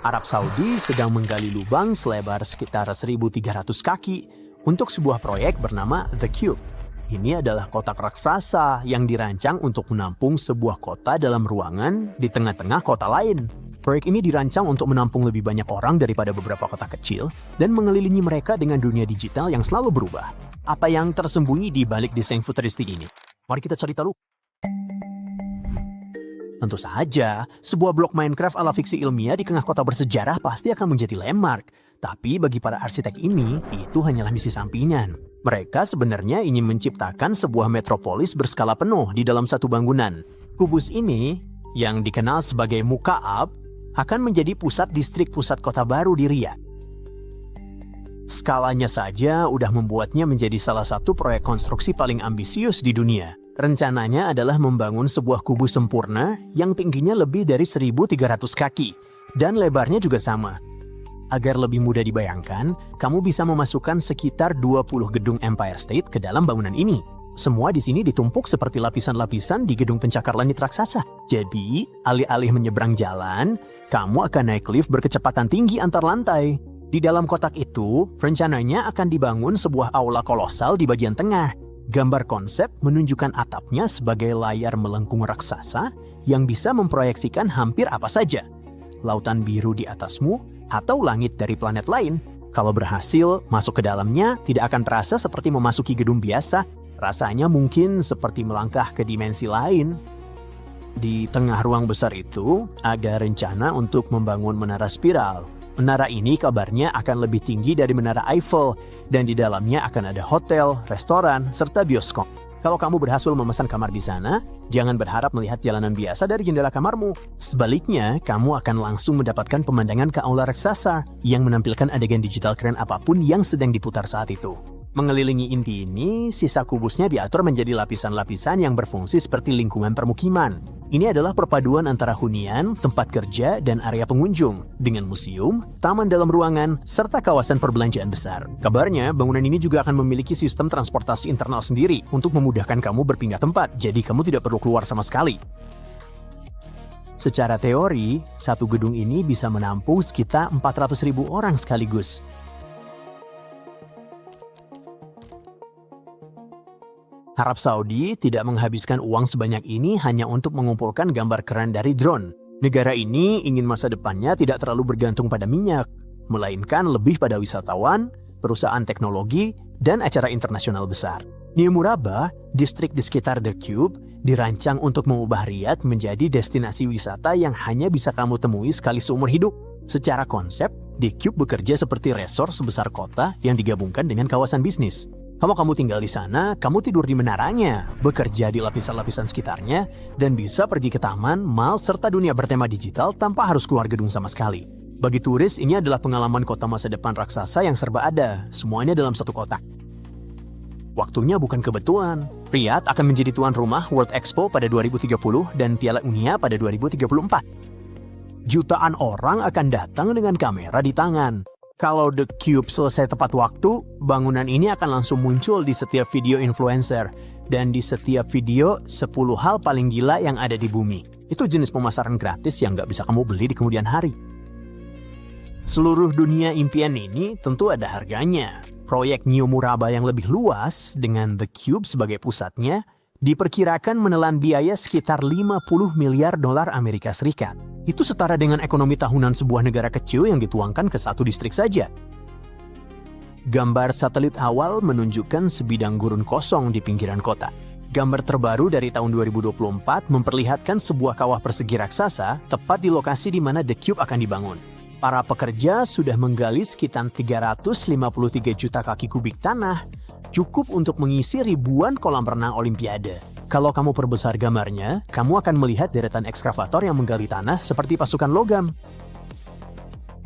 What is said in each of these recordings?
Arab Saudi sedang menggali lubang selebar sekitar 1.300 kaki untuk sebuah proyek bernama The Cube. Ini adalah kotak raksasa yang dirancang untuk menampung sebuah kota dalam ruangan di tengah-tengah kota lain. Proyek ini dirancang untuk menampung lebih banyak orang daripada beberapa kota kecil dan mengelilingi mereka dengan dunia digital yang selalu berubah. Apa yang tersembunyi di balik desain futuristik ini? Mari kita cari tahu. Tentu saja, sebuah blok Minecraft ala fiksi ilmiah di tengah kota bersejarah pasti akan menjadi landmark. Tapi bagi para arsitek ini, itu hanyalah misi sampingan. Mereka sebenarnya ingin menciptakan sebuah metropolis berskala penuh di dalam satu bangunan. Kubus ini, yang dikenal sebagai Mukaab, akan menjadi pusat distrik pusat kota baru di Riyadh. Skalanya saja udah membuatnya menjadi salah satu proyek konstruksi paling ambisius di dunia. Rencananya adalah membangun sebuah kubus sempurna yang tingginya lebih dari 1.300 kaki dan lebarnya juga sama. Agar lebih mudah dibayangkan, kamu bisa memasukkan sekitar 20 gedung Empire State ke dalam bangunan ini. Semua di sini ditumpuk seperti lapisan-lapisan di gedung pencakar langit raksasa. Jadi, alih-alih menyeberang jalan, kamu akan naik lift berkecepatan tinggi antar lantai. Di dalam kotak itu, rencananya akan dibangun sebuah aula kolosal di bagian tengah. Gambar konsep menunjukkan atapnya sebagai layar melengkung raksasa yang bisa memproyeksikan hampir apa saja. Lautan biru di atasmu atau langit dari planet lain. Kalau berhasil masuk ke dalamnya, tidak akan terasa seperti memasuki gedung biasa. Rasanya mungkin seperti melangkah ke dimensi lain. Di tengah ruang besar itu, ada rencana untuk membangun menara spiral. Menara ini kabarnya akan lebih tinggi dari Menara Eiffel dan di dalamnya akan ada hotel, restoran, serta bioskop. Kalau kamu berhasil memesan kamar di sana, jangan berharap melihat jalanan biasa dari jendela kamarmu. Sebaliknya, kamu akan langsung mendapatkan pemandangan ke aula raksasa yang menampilkan adegan digital keren apapun yang sedang diputar saat itu. Mengelilingi inti ini, sisa kubusnya diatur menjadi lapisan-lapisan yang berfungsi seperti lingkungan permukiman. Ini adalah perpaduan antara hunian, tempat kerja, dan area pengunjung, dengan museum, taman dalam ruangan, serta kawasan perbelanjaan besar. Kabarnya, bangunan ini juga akan memiliki sistem transportasi internal sendiri untuk memudahkan kamu berpindah tempat, jadi kamu tidak perlu keluar sama sekali. Secara teori, satu gedung ini bisa menampung sekitar 400.000 orang sekaligus. Arab Saudi tidak menghabiskan uang sebanyak ini hanya untuk mengumpulkan gambar keren dari drone. Negara ini ingin masa depannya tidak terlalu bergantung pada minyak, melainkan lebih pada wisatawan, perusahaan teknologi, dan acara internasional besar. New Murabba, distrik di sekitar The Cube, dirancang untuk mengubah Riyadh menjadi destinasi wisata yang hanya bisa kamu temui sekali seumur hidup. Secara konsep, The Cube bekerja seperti resor sebesar kota yang digabungkan dengan kawasan bisnis. Kalau kamu tinggal di sana, kamu tidur di menaranya, bekerja di lapisan-lapisan sekitarnya, dan bisa pergi ke taman, mall, serta dunia bertema digital tanpa harus keluar gedung sama sekali. Bagi turis, ini adalah pengalaman kota masa depan raksasa yang serba ada, semuanya dalam satu kotak. Waktunya bukan kebetulan. Riyadh akan menjadi tuan rumah World Expo pada 2030 dan Piala Dunia pada 2034. Jutaan orang akan datang dengan kamera di tangan. Kalau The Cube selesai tepat waktu, bangunan ini akan langsung muncul di setiap video influencer dan di setiap video 10 hal paling gila yang ada di bumi. Itu jenis pemasaran gratis yang nggak bisa kamu beli di kemudian hari. Seluruh dunia impian ini tentu ada harganya. Proyek New Murabba yang lebih luas dengan The Cube sebagai pusatnya diperkirakan menelan biaya sekitar 50 miliar dolar Amerika Serikat. Itu setara dengan ekonomi tahunan sebuah negara kecil yang dituangkan ke satu distrik saja. Gambar satelit awal menunjukkan sebidang gurun kosong di pinggiran kota. Gambar terbaru dari tahun 2024 memperlihatkan sebuah kawah persegi raksasa tepat di lokasi di mana The Cube akan dibangun. Para pekerja sudah menggali sekitar 353 juta kaki kubik tanah, cukup untuk mengisi ribuan kolam renang Olimpiade. Kalau kamu perbesar gambarnya, kamu akan melihat deretan ekskavator yang menggali tanah seperti pasukan logam.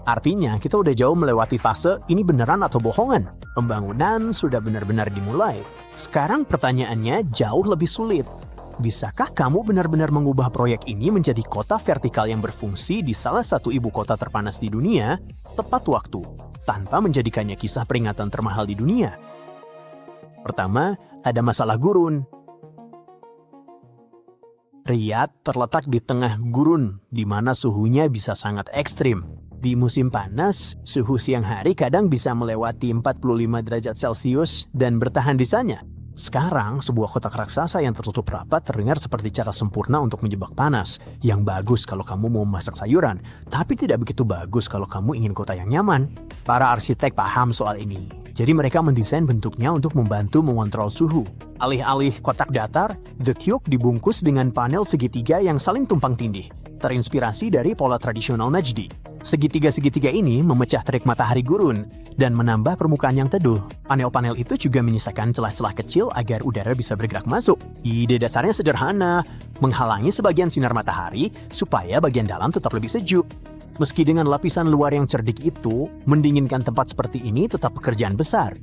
Artinya, kita udah jauh melewati fase ini beneran atau bohongan. Pembangunan sudah benar-benar dimulai. Sekarang pertanyaannya jauh lebih sulit. Bisakah kamu benar-benar mengubah proyek ini menjadi kota vertikal yang berfungsi di salah satu ibu kota terpanas di dunia, tepat waktu, tanpa menjadikannya kisah peringatan termahal di dunia? Pertama, ada masalah gurun. Riyadh terletak di tengah gurun, di mana suhunya bisa sangat ekstrim. Di musim panas, suhu siang hari kadang bisa melewati 45 derajat Celcius dan bertahan di sana. Sekarang, sebuah kotak raksasa yang tertutup rapat terdengar seperti cara sempurna untuk menjebak panas, yang bagus kalau kamu mau masak sayuran, tapi tidak begitu bagus kalau kamu ingin kota yang nyaman. Para arsitek paham soal ini, jadi mereka mendesain bentuknya untuk membantu mengontrol suhu. Alih-alih kotak datar, The Cube dibungkus dengan panel segitiga yang saling tumpang tindih, terinspirasi dari pola tradisional Najdi. Segitiga-segitiga ini memecah terik matahari gurun dan menambah permukaan yang teduh. Panel-panel itu juga menyisakan celah-celah kecil agar udara bisa bergerak masuk. Ide dasarnya sederhana, menghalangi sebagian sinar matahari supaya bagian dalam tetap lebih sejuk. Meski dengan lapisan luar yang cerdik itu, mendinginkan tempat seperti ini tetap pekerjaan besar.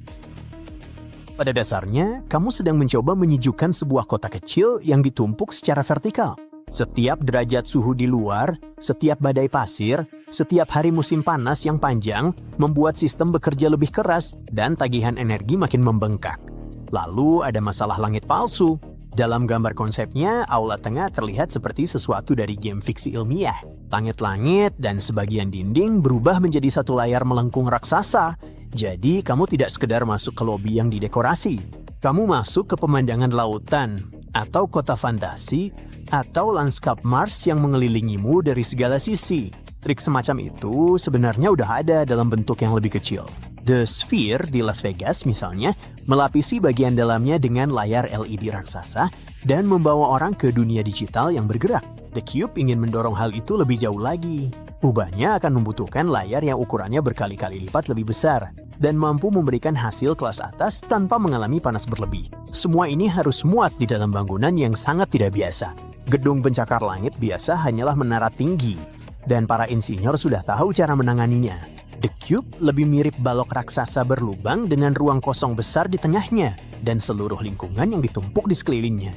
Pada dasarnya, kamu sedang mencoba menyejukkan sebuah kota kecil yang ditumpuk secara vertikal. Setiap derajat suhu di luar, setiap badai pasir, setiap hari musim panas yang panjang membuat sistem bekerja lebih keras dan tagihan energi makin membengkak. Lalu ada masalah langit palsu. Dalam gambar konsepnya, aula tengah terlihat seperti sesuatu dari game fiksi ilmiah. Langit-langit dan sebagian dinding berubah menjadi satu layar melengkung raksasa. Jadi kamu tidak sekedar masuk ke lobi yang didekorasi. Kamu masuk ke pemandangan lautan, atau kota fantasi, atau lanskap Mars yang mengelilingimu dari segala sisi. Trik semacam itu sebenarnya udah ada dalam bentuk yang lebih kecil. The Sphere di Las Vegas misalnya melapisi bagian dalamnya dengan layar LED raksasa dan membawa orang ke dunia digital yang bergerak. The Cube ingin mendorong hal itu lebih jauh lagi. Ubahnya akan membutuhkan layar yang ukurannya berkali-kali lipat lebih besar dan mampu memberikan hasil kelas atas tanpa mengalami panas berlebih. Semua ini harus muat di dalam bangunan yang sangat tidak biasa. Gedung pencakar langit biasa hanyalah menara tinggi, dan para insinyur sudah tahu cara menanganinya. The Cube lebih mirip balok raksasa berlubang dengan ruang kosong besar di tengahnya dan seluruh lingkungan yang ditumpuk di sekelilingnya.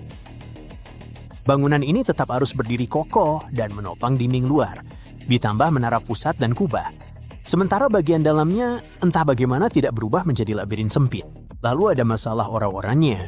Bangunan ini tetap harus berdiri kokoh dan menopang dinding luar, ditambah menara pusat dan kubah. Sementara bagian dalamnya entah bagaimana tidak berubah menjadi labirin sempit. Lalu ada masalah orang-orangnya.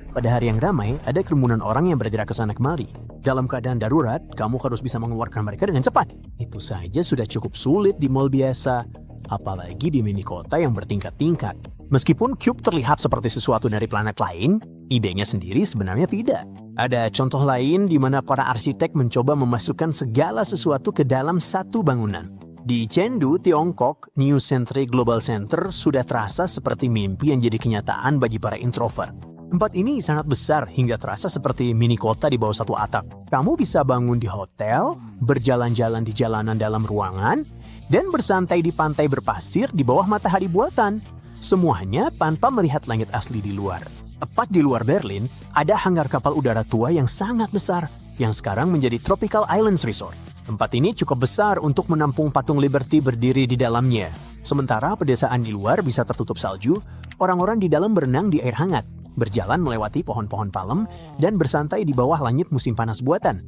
Pada hari yang ramai, ada kerumunan orang yang bergerak ke sana kemari. Dalam keadaan darurat, kamu harus bisa mengeluarkan mereka dengan cepat. Itu saja sudah cukup sulit di mall biasa, apalagi di mini kota yang bertingkat-tingkat. Meskipun Cube terlihat seperti sesuatu dari planet lain, idenya sendiri sebenarnya tidak. Ada contoh lain di mana para arsitek mencoba memasukkan segala sesuatu ke dalam satu bangunan. Di Chengdu, Tiongkok, New Century Global Center sudah terasa seperti mimpi yang jadi kenyataan bagi para introvert. Tempat ini sangat besar hingga terasa seperti mini kota di bawah satu atap. Kamu bisa bangun di hotel, berjalan-jalan di jalanan dalam ruangan, dan bersantai di pantai berpasir di bawah matahari buatan. Semuanya tanpa melihat langit asli di luar. Tepat di luar Berlin, ada hanggar kapal udara tua yang sangat besar, yang sekarang menjadi Tropical Islands Resort. Tempat ini cukup besar untuk menampung patung Liberty berdiri di dalamnya. Sementara pedesaan di luar bisa tertutup salju, orang-orang di dalam berenang di air hangat, berjalan melewati pohon-pohon palem, dan bersantai di bawah langit musim panas buatan.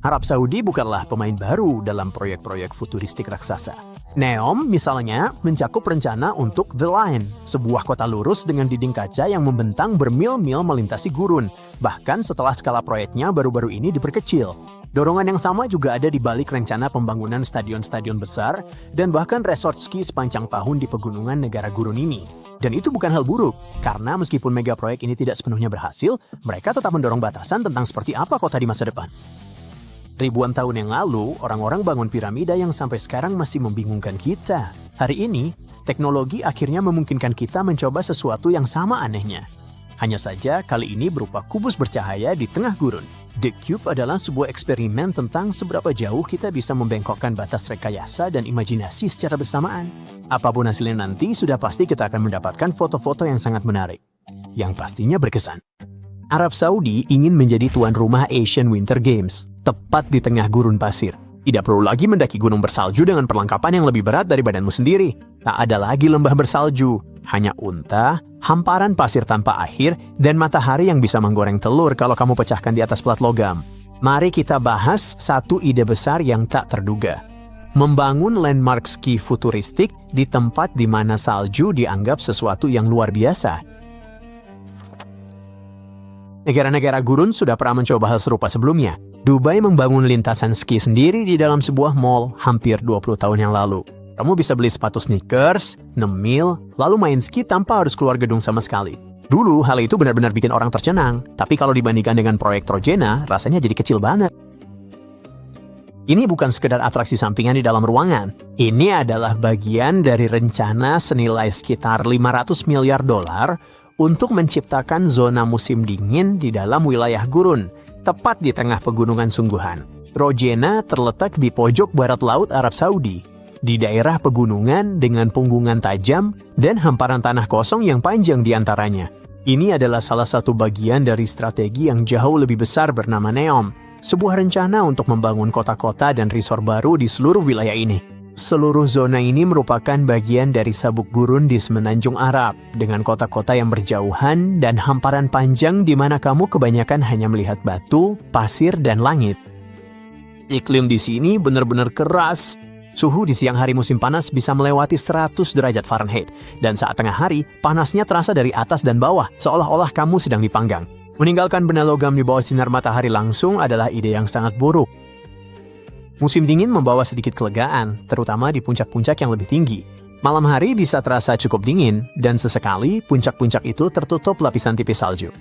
Arab Saudi bukanlah pemain baru dalam proyek-proyek futuristik raksasa. NEOM misalnya mencakup rencana untuk The Line, sebuah kota lurus dengan dinding kaca yang membentang bermil-mil melintasi gurun, bahkan setelah skala proyeknya baru-baru ini diperkecil. Dorongan yang sama juga ada di balik rencana pembangunan stadion-stadion besar dan bahkan resort ski sepanjang tahun di pegunungan negara gurun ini. Dan itu bukan hal buruk, karena meskipun mega proyek ini tidak sepenuhnya berhasil, mereka tetap mendorong batasan tentang seperti apa kota di masa depan. Ribuan tahun yang lalu, orang-orang bangun piramida yang sampai sekarang masih membingungkan kita. Hari ini, teknologi akhirnya memungkinkan kita mencoba sesuatu yang sama anehnya. Hanya saja, kali ini berupa kubus bercahaya di tengah gurun. The Cube adalah sebuah eksperimen tentang seberapa jauh kita bisa membengkokkan batas rekayasa dan imajinasi secara bersamaan. Apapun hasilnya nanti, sudah pasti kita akan mendapatkan foto-foto yang sangat menarik, yang pastinya berkesan. Arab Saudi ingin menjadi tuan rumah Asian Winter Games, tepat di tengah gurun pasir. Tidak perlu lagi mendaki gunung bersalju dengan perlengkapan yang lebih berat dari badanmu sendiri. Tak ada lagi lembah bersalju, hanya unta, hamparan pasir tanpa akhir, dan matahari yang bisa menggoreng telur kalau kamu pecahkan di atas plat logam. Mari kita bahas satu ide besar yang tak terduga. Membangun landmark ski futuristik di tempat di mana salju dianggap sesuatu yang luar biasa. Negara-negara gurun sudah pernah mencoba hal serupa sebelumnya. Dubai membangun lintasan ski sendiri di dalam sebuah mall hampir 20 tahun yang lalu. Kamu bisa beli sepatu sneakers, 6 mil, lalu main ski tanpa harus keluar gedung sama sekali. Dulu hal itu benar-benar bikin orang tercengang, tapi kalau dibandingkan dengan proyek Trojena, rasanya jadi kecil banget. Ini bukan sekedar atraksi sampingan di dalam ruangan. Ini adalah bagian dari rencana senilai sekitar 500 miliar dolar untuk menciptakan zona musim dingin di dalam wilayah gurun, tepat di tengah pegunungan sungguhan. Trojena terletak di pojok barat laut Arab Saudi, di daerah pegunungan dengan punggungan tajam dan hamparan tanah kosong yang panjang di antaranya. Ini adalah salah satu bagian dari strategi yang jauh lebih besar bernama NEOM, sebuah rencana untuk membangun kota-kota dan resort baru di seluruh wilayah ini. Seluruh zona ini merupakan bagian dari sabuk gurun di semenanjung Arab, dengan kota-kota yang berjauhan dan hamparan panjang di mana kamu kebanyakan hanya melihat batu, pasir, dan langit. Iklim di sini benar-benar keras. Suhu di siang hari musim panas bisa melewati 100 derajat Fahrenheit, dan saat tengah hari, panasnya terasa dari atas dan bawah, seolah-olah kamu sedang dipanggang. Meninggalkan benda logam di bawah sinar matahari langsung adalah ide yang sangat buruk. Musim dingin membawa sedikit kelegaan, terutama di puncak-puncak yang lebih tinggi. Malam hari bisa terasa cukup dingin, dan sesekali puncak-puncak itu tertutup lapisan tipis salju.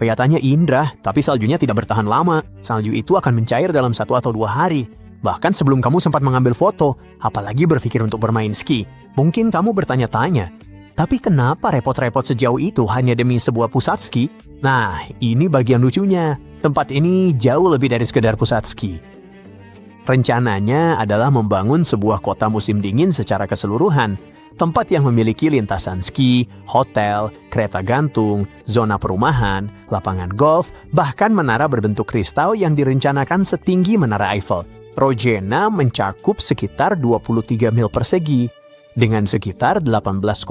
Kelihatannya indah, tapi saljunya tidak bertahan lama. Salju itu akan mencair dalam 1 atau 2 hari. Bahkan sebelum kamu sempat mengambil foto, apalagi berpikir untuk bermain ski. Mungkin kamu bertanya-tanya, tapi kenapa repot-repot sejauh itu hanya demi sebuah pusat ski? Nah, ini bagian lucunya. Tempat ini jauh lebih dari sekedar pusat ski. Rencananya adalah membangun sebuah kota musim dingin secara keseluruhan, tempat yang memiliki lintasan ski, hotel, kereta gantung, zona perumahan, lapangan golf, bahkan menara berbentuk kristal yang direncanakan setinggi Menara Eiffel. Trojena mencakup sekitar 23 mil persegi, dengan sekitar 18,6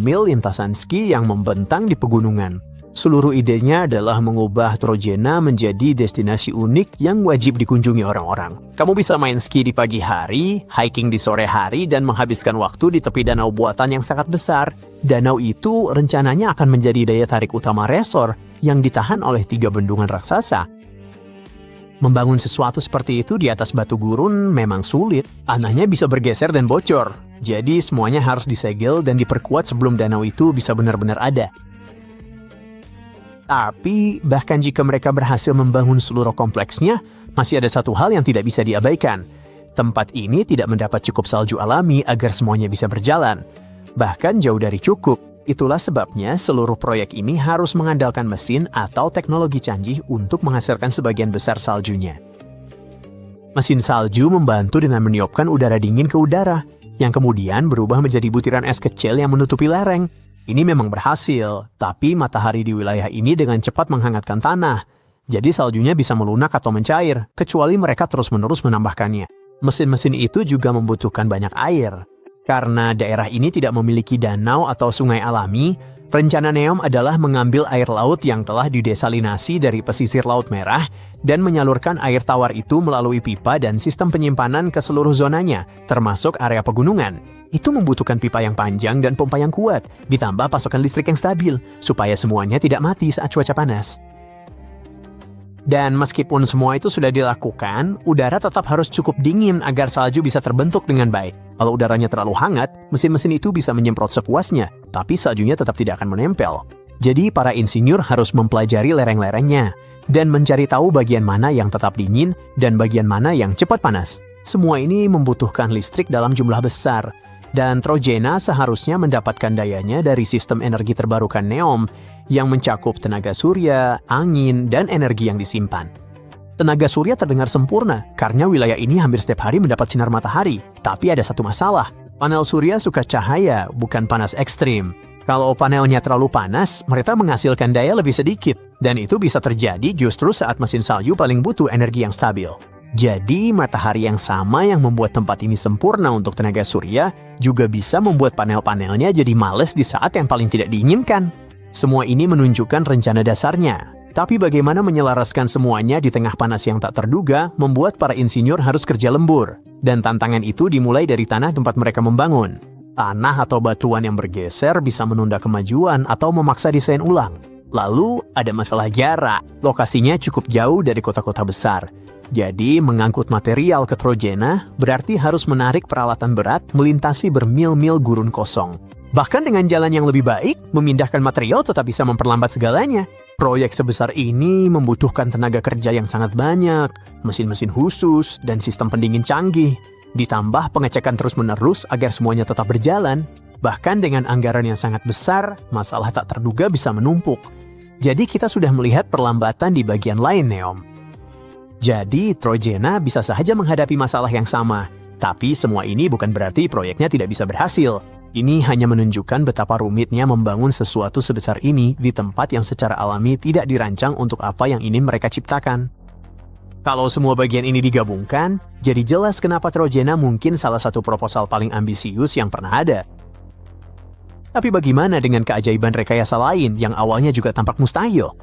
mil lintasan ski yang membentang di pegunungan. Seluruh idenya adalah mengubah Trojena menjadi destinasi unik yang wajib dikunjungi orang-orang. Kamu bisa main ski di pagi hari, hiking di sore hari, dan menghabiskan waktu di tepi danau buatan yang sangat besar. Danau itu rencananya akan menjadi daya tarik utama resor yang ditahan oleh 3 bendungan raksasa. Membangun sesuatu seperti itu di atas batu gurun memang sulit. Tanahnya bisa bergeser dan bocor. Jadi semuanya harus disegel dan diperkuat sebelum danau itu bisa benar-benar ada. Tapi, bahkan jika mereka berhasil membangun seluruh kompleksnya, masih ada satu hal yang tidak bisa diabaikan. Tempat ini tidak mendapat cukup salju alami agar semuanya bisa berjalan. Bahkan jauh dari cukup. Itulah sebabnya seluruh proyek ini harus mengandalkan mesin atau teknologi canggih untuk menghasilkan sebagian besar saljunya. Mesin salju membantu dengan meniupkan udara dingin ke udara, yang kemudian berubah menjadi butiran es kecil yang menutupi lereng. Ini memang berhasil, tapi matahari di wilayah ini dengan cepat menghangatkan tanah. Jadi saljunya bisa melunak atau mencair, kecuali mereka terus-menerus menambahkannya. Mesin-mesin itu juga membutuhkan banyak air. Karena daerah ini tidak memiliki danau atau sungai alami, rencana NEOM adalah mengambil air laut yang telah didesalinasi dari pesisir Laut Merah dan menyalurkan air tawar itu melalui pipa dan sistem penyimpanan ke seluruh zonanya, termasuk area pegunungan. Itu membutuhkan pipa yang panjang dan pompa yang kuat, ditambah pasokan listrik yang stabil, supaya semuanya tidak mati saat cuaca panas. Dan meskipun semua itu sudah dilakukan, udara tetap harus cukup dingin agar salju bisa terbentuk dengan baik. Kalau udaranya terlalu hangat, mesin-mesin itu bisa menyemprot sepuasnya, tapi saljunya tetap tidak akan menempel. Jadi para insinyur harus mempelajari lereng-lerengnya, dan mencari tahu bagian mana yang tetap dingin dan bagian mana yang cepat panas. Semua ini membutuhkan listrik dalam jumlah besar. Dan Trojena seharusnya mendapatkan dayanya dari sistem energi terbarukan NEOM yang mencakup tenaga surya, angin, dan energi yang disimpan. Tenaga surya terdengar sempurna karena wilayah ini hampir setiap hari mendapat sinar matahari. Tapi ada satu masalah, panel surya suka cahaya, bukan panas ekstrim. Kalau panelnya terlalu panas, mereka menghasilkan daya lebih sedikit. Dan itu bisa terjadi justru saat mesin salju paling butuh energi yang stabil. Jadi, matahari yang sama yang membuat tempat ini sempurna untuk tenaga surya juga bisa membuat panel-panelnya jadi males di saat yang paling tidak diinginkan. Semua ini menunjukkan rencana dasarnya. Tapi bagaimana menyelaraskan semuanya di tengah panas yang tak terduga membuat para insinyur harus kerja lembur. Dan tantangan itu dimulai dari tanah tempat mereka membangun. Tanah atau batuan yang bergeser bisa menunda kemajuan atau memaksa desain ulang. Lalu, ada masalah jarak. Lokasinya cukup jauh dari kota-kota besar. Jadi, mengangkut material ke Trojena berarti harus menarik peralatan berat melintasi bermil-mil gurun kosong. Bahkan dengan jalan yang lebih baik, memindahkan material tetap bisa memperlambat segalanya. Proyek sebesar ini membutuhkan tenaga kerja yang sangat banyak, mesin-mesin khusus, dan sistem pendingin canggih. Ditambah pengecekan terus-menerus agar semuanya tetap berjalan. Bahkan dengan anggaran yang sangat besar, masalah tak terduga bisa menumpuk. Jadi kita sudah melihat perlambatan di bagian lain, Neom. Jadi, Trojena bisa saja menghadapi masalah yang sama. Tapi semua ini bukan berarti proyeknya tidak bisa berhasil. Ini hanya menunjukkan betapa rumitnya membangun sesuatu sebesar ini di tempat yang secara alami tidak dirancang untuk apa yang ingin mereka ciptakan. Kalau semua bagian ini digabungkan, jadi jelas kenapa Trojena mungkin salah satu proposal paling ambisius yang pernah ada. Tapi bagaimana dengan keajaiban rekayasa lain yang awalnya juga tampak mustahil?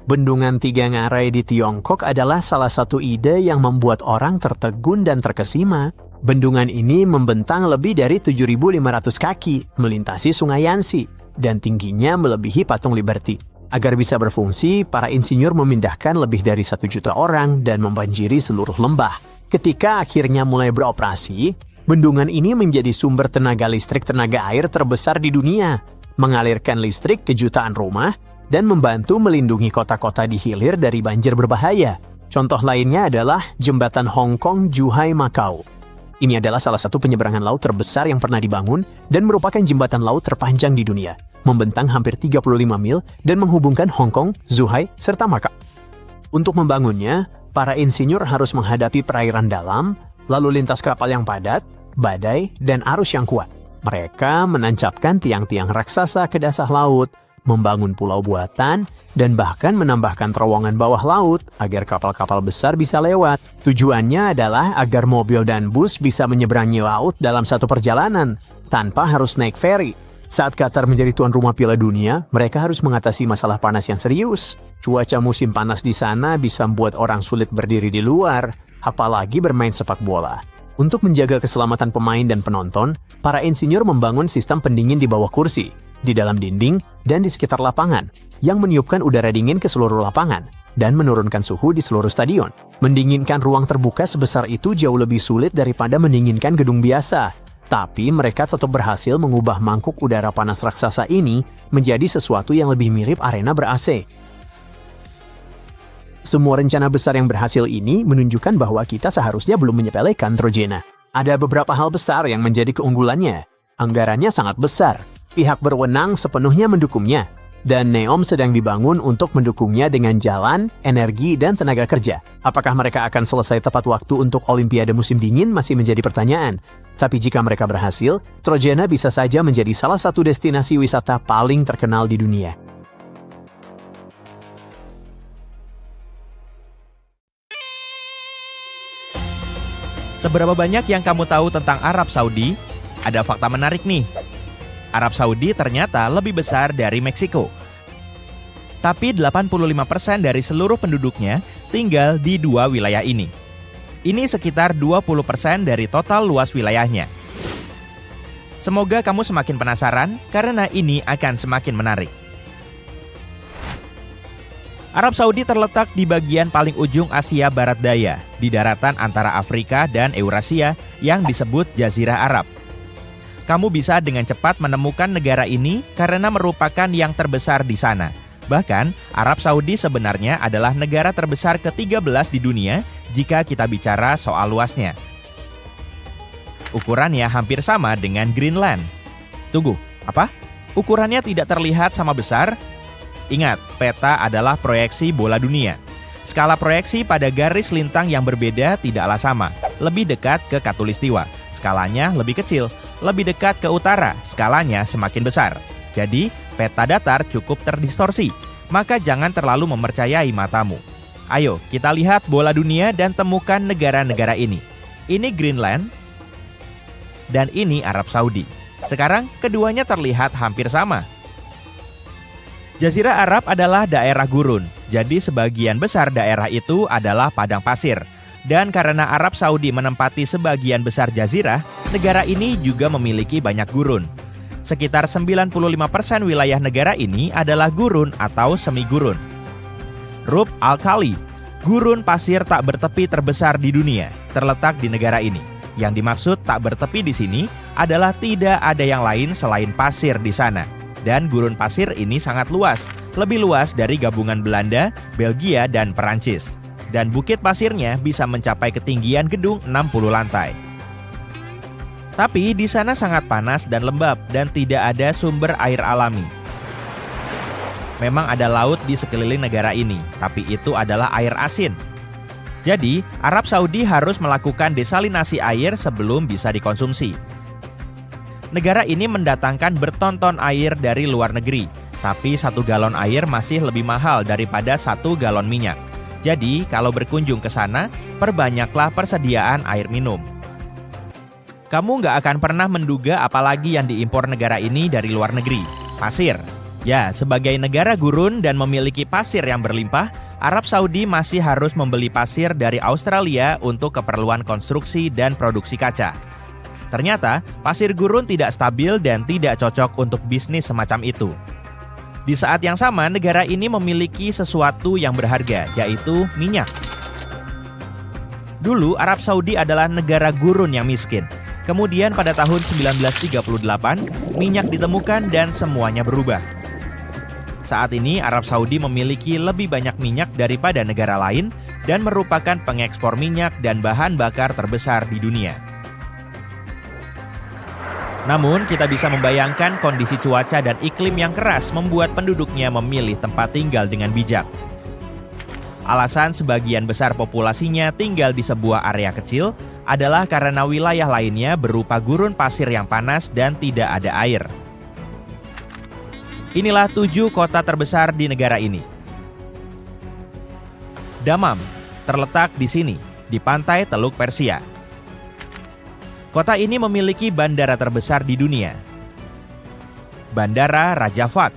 Bendungan Tiga Ngarai di Tiongkok adalah salah satu ide yang membuat orang tertegun dan terkesima. Bendungan ini membentang lebih dari 7.500 kaki, melintasi Sungai Yansi, dan tingginya melebihi Patung Liberty. Agar bisa berfungsi, para insinyur memindahkan lebih dari 1 juta orang dan membanjiri seluruh lembah. Ketika akhirnya mulai beroperasi, bendungan ini menjadi sumber tenaga listrik tenaga air terbesar di dunia, mengalirkan listrik ke jutaan rumah, dan membantu melindungi kota-kota di hilir dari banjir berbahaya. Contoh lainnya adalah Jembatan Hong Kong Zhuhai Macau. Ini adalah salah satu penyeberangan laut terbesar yang pernah dibangun dan merupakan jembatan laut terpanjang di dunia, membentang hampir 35 mil dan menghubungkan Hong Kong, Zhuhai, serta Macau. Untuk membangunnya, para insinyur harus menghadapi perairan dalam, lalu lintas kapal yang padat, badai, dan arus yang kuat. Mereka menancapkan tiang-tiang raksasa ke dasar laut, membangun pulau buatan, dan bahkan menambahkan terowongan bawah laut agar kapal-kapal besar bisa lewat. Tujuannya adalah agar mobil dan bus bisa menyeberangi laut dalam satu perjalanan, tanpa harus naik feri. Saat Qatar menjadi tuan rumah Piala Dunia, mereka harus mengatasi masalah panas yang serius. Cuaca musim panas di sana bisa membuat orang sulit berdiri di luar, apalagi bermain sepak bola. Untuk menjaga keselamatan pemain dan penonton, para insinyur membangun sistem pendingin di bawah kursi, di dalam dinding, dan di sekitar lapangan, yang meniupkan udara dingin ke seluruh lapangan, dan menurunkan suhu di seluruh stadion. Mendinginkan ruang terbuka sebesar itu jauh lebih sulit daripada mendinginkan gedung biasa. Tapi mereka tetap berhasil mengubah mangkuk udara panas raksasa ini menjadi sesuatu yang lebih mirip arena ber-AC. Semua rencana besar yang berhasil ini menunjukkan bahwa kita seharusnya belum menyepelekan Trojena. Ada beberapa hal besar yang menjadi keunggulannya. Anggarannya sangat besar. Pihak berwenang sepenuhnya mendukungnya. Dan Neom sedang dibangun untuk mendukungnya dengan jalan, energi, dan tenaga kerja. Apakah mereka akan selesai tepat waktu untuk Olimpiade musim dingin masih menjadi pertanyaan. Tapi jika mereka berhasil, Trojena bisa saja menjadi salah satu destinasi wisata paling terkenal di dunia. Seberapa banyak yang kamu tahu tentang Arab Saudi? Ada fakta menarik nih. Arab Saudi ternyata lebih besar dari Meksiko. Tapi 85% dari seluruh penduduknya tinggal di 2 wilayah ini. Ini sekitar 20% dari total luas wilayahnya. Semoga kamu semakin penasaran karena ini akan semakin menarik. Arab Saudi terletak di bagian paling ujung Asia Barat Daya, di daratan antara Afrika dan Eurasia yang disebut Jazirah Arab. Kamu bisa dengan cepat menemukan negara ini karena merupakan yang terbesar di sana. Bahkan, Arab Saudi sebenarnya adalah negara terbesar ke-13 di dunia jika kita bicara soal luasnya. Ukurannya hampir sama dengan Greenland. Tunggu, apa? Ukurannya tidak terlihat sama besar? Ingat, peta adalah proyeksi bola dunia. Skala proyeksi pada garis lintang yang berbeda tidaklah sama, lebih dekat ke khatulistiwa. Skalanya lebih kecil, lebih dekat ke utara, skalanya semakin besar. Jadi, peta datar cukup terdistorsi, maka jangan terlalu mempercayai matamu. Ayo, kita lihat bola dunia dan temukan negara-negara ini. Ini Greenland, dan ini Arab Saudi. Sekarang, keduanya terlihat hampir sama. Jazirah Arab adalah daerah gurun, jadi sebagian besar daerah itu adalah padang pasir. Dan karena Arab Saudi menempati sebagian besar jazirah, negara ini juga memiliki banyak gurun. Sekitar 95% wilayah negara ini adalah gurun atau semi-gurun. Rub al-Khali, Gurun pasir tak bertepi terbesar di dunia terletak di negara ini. Yang dimaksud tak bertepi di sini adalah tidak ada yang lain selain pasir di sana. Dan gurun pasir ini sangat luas, lebih luas dari gabungan Belanda, Belgia, dan Perancis. Dan bukit pasirnya bisa mencapai ketinggian gedung 60 lantai. Tapi di sana sangat panas dan lembab dan tidak ada sumber air alami. Memang ada laut di sekeliling negara ini, tapi itu adalah air asin. Jadi, Arab Saudi harus melakukan desalinasi air sebelum bisa dikonsumsi. Negara ini mendatangkan bertonton air dari luar negeri, tapi 1 galon air masih lebih mahal daripada 1 galon minyak. Jadi, kalau berkunjung ke sana, perbanyaklah persediaan air minum. Kamu nggak akan pernah menduga apalagi yang diimpor negara ini dari luar negeri. Pasir. Ya, sebagai negara gurun dan memiliki pasir yang berlimpah, Arab Saudi masih harus membeli pasir dari Australia untuk keperluan konstruksi dan produksi kaca. Ternyata, pasir gurun tidak stabil dan tidak cocok untuk bisnis semacam itu. Di saat yang sama, negara ini memiliki sesuatu yang berharga, yaitu minyak. Dulu, Arab Saudi adalah negara gurun yang miskin. Kemudian pada tahun 1938, minyak ditemukan dan semuanya berubah. Saat ini, Arab Saudi memiliki lebih banyak minyak daripada negara lain dan merupakan pengekspor minyak dan bahan bakar terbesar di dunia. Namun, kita bisa membayangkan kondisi cuaca dan iklim yang keras membuat penduduknya memilih tempat tinggal dengan bijak. Alasan sebagian besar populasinya tinggal di sebuah area kecil adalah karena wilayah lainnya berupa gurun pasir yang panas dan tidak ada air. Inilah 7 kota terbesar di negara ini. Dammam terletak di sini, di pantai Teluk Persia. Kota ini memiliki bandara terbesar di dunia. Bandara Raja Fahd.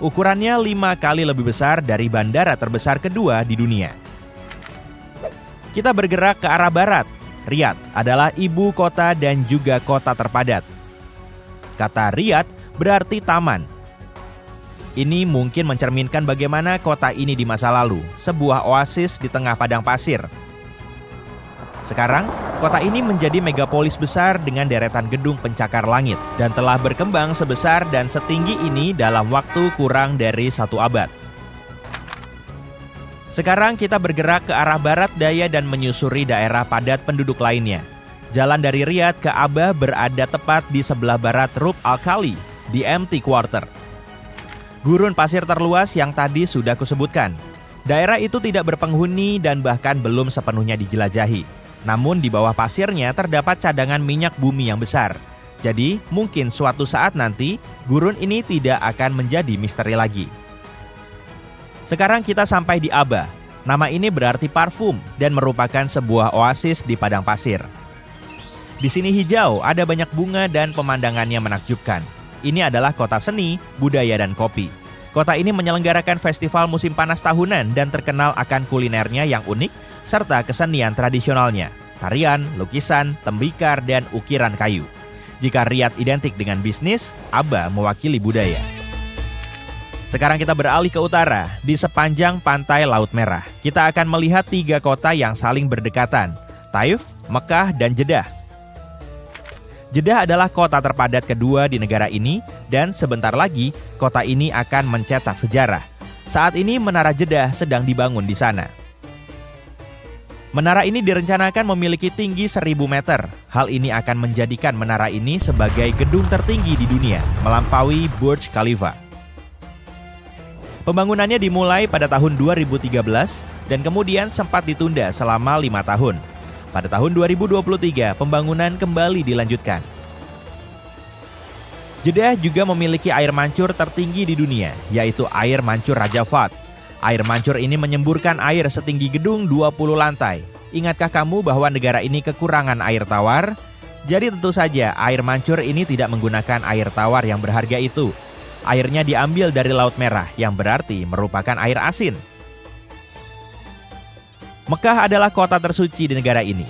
Ukurannya 5 kali lebih besar dari bandara terbesar kedua di dunia. Kita bergerak ke arah barat. Riyadh adalah ibu kota dan juga kota terpadat. Kata Riyadh berarti taman. Ini mungkin mencerminkan bagaimana kota ini di masa lalu, sebuah oasis di tengah padang pasir. Sekarang, kota ini menjadi megapolis besar dengan deretan gedung pencakar langit dan telah berkembang sebesar dan setinggi ini dalam waktu kurang dari 1 abad. Sekarang kita bergerak ke arah barat daya dan menyusuri daerah padat penduduk lainnya. Jalan dari Riyadh ke Aba berada tepat di sebelah barat Rub al-Khali, di Empty Quarter. Gurun pasir terluas yang tadi sudah kusebutkan. Daerah itu tidak berpenghuni dan bahkan belum sepenuhnya dijelajahi. Namun di bawah pasirnya terdapat cadangan minyak bumi yang besar. Jadi mungkin suatu saat nanti gurun ini tidak akan menjadi misteri lagi. Sekarang kita sampai di Aba. Nama ini berarti parfum dan merupakan sebuah oasis di padang pasir. Di sini hijau, ada banyak bunga dan pemandangannya menakjubkan. Ini adalah kota seni, budaya dan kopi. Kota ini menyelenggarakan festival musim panas tahunan dan terkenal akan kulinernya yang unik serta kesenian tradisionalnya, tarian, lukisan, tembikar, dan ukiran kayu. Jika Riyadh identik dengan bisnis, Aba mewakili budaya. Sekarang kita beralih ke utara, di sepanjang pantai Laut Merah. Kita akan melihat 3 kota yang saling berdekatan, Taif, Mekah, dan Jeddah. Jeddah adalah kota terpadat kedua di negara ini, dan sebentar lagi kota ini akan mencetak sejarah. Saat ini Menara Jeddah sedang dibangun di sana. Menara ini direncanakan memiliki tinggi 1000 meter. Hal ini akan menjadikan menara ini sebagai gedung tertinggi di dunia, melampaui Burj Khalifa. Pembangunannya dimulai pada tahun 2013 dan kemudian sempat ditunda selama 5 tahun. Pada tahun 2023, pembangunan kembali dilanjutkan. Jeddah juga memiliki air mancur tertinggi di dunia, yaitu air mancur Raja Fahd. Air mancur ini menyemburkan air setinggi gedung 20 lantai. Ingatkah kamu bahwa negara ini kekurangan air tawar? Jadi tentu saja air mancur ini tidak menggunakan air tawar yang berharga itu. Airnya diambil dari Laut Merah yang berarti merupakan air asin. Mekah adalah kota tersuci di negara ini.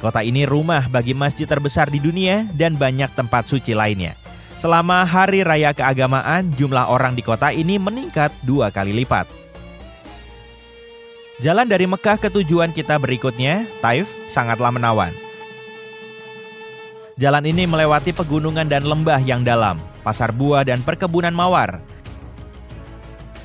Kota ini rumah bagi masjid terbesar di dunia dan banyak tempat suci lainnya. Selama hari raya keagamaan, jumlah orang di kota ini meningkat 2 kali lipat. Jalan dari Mekah ke tujuan kita berikutnya, Taif, sangatlah menawan. Jalan ini melewati pegunungan dan lembah yang dalam, pasar buah dan perkebunan mawar.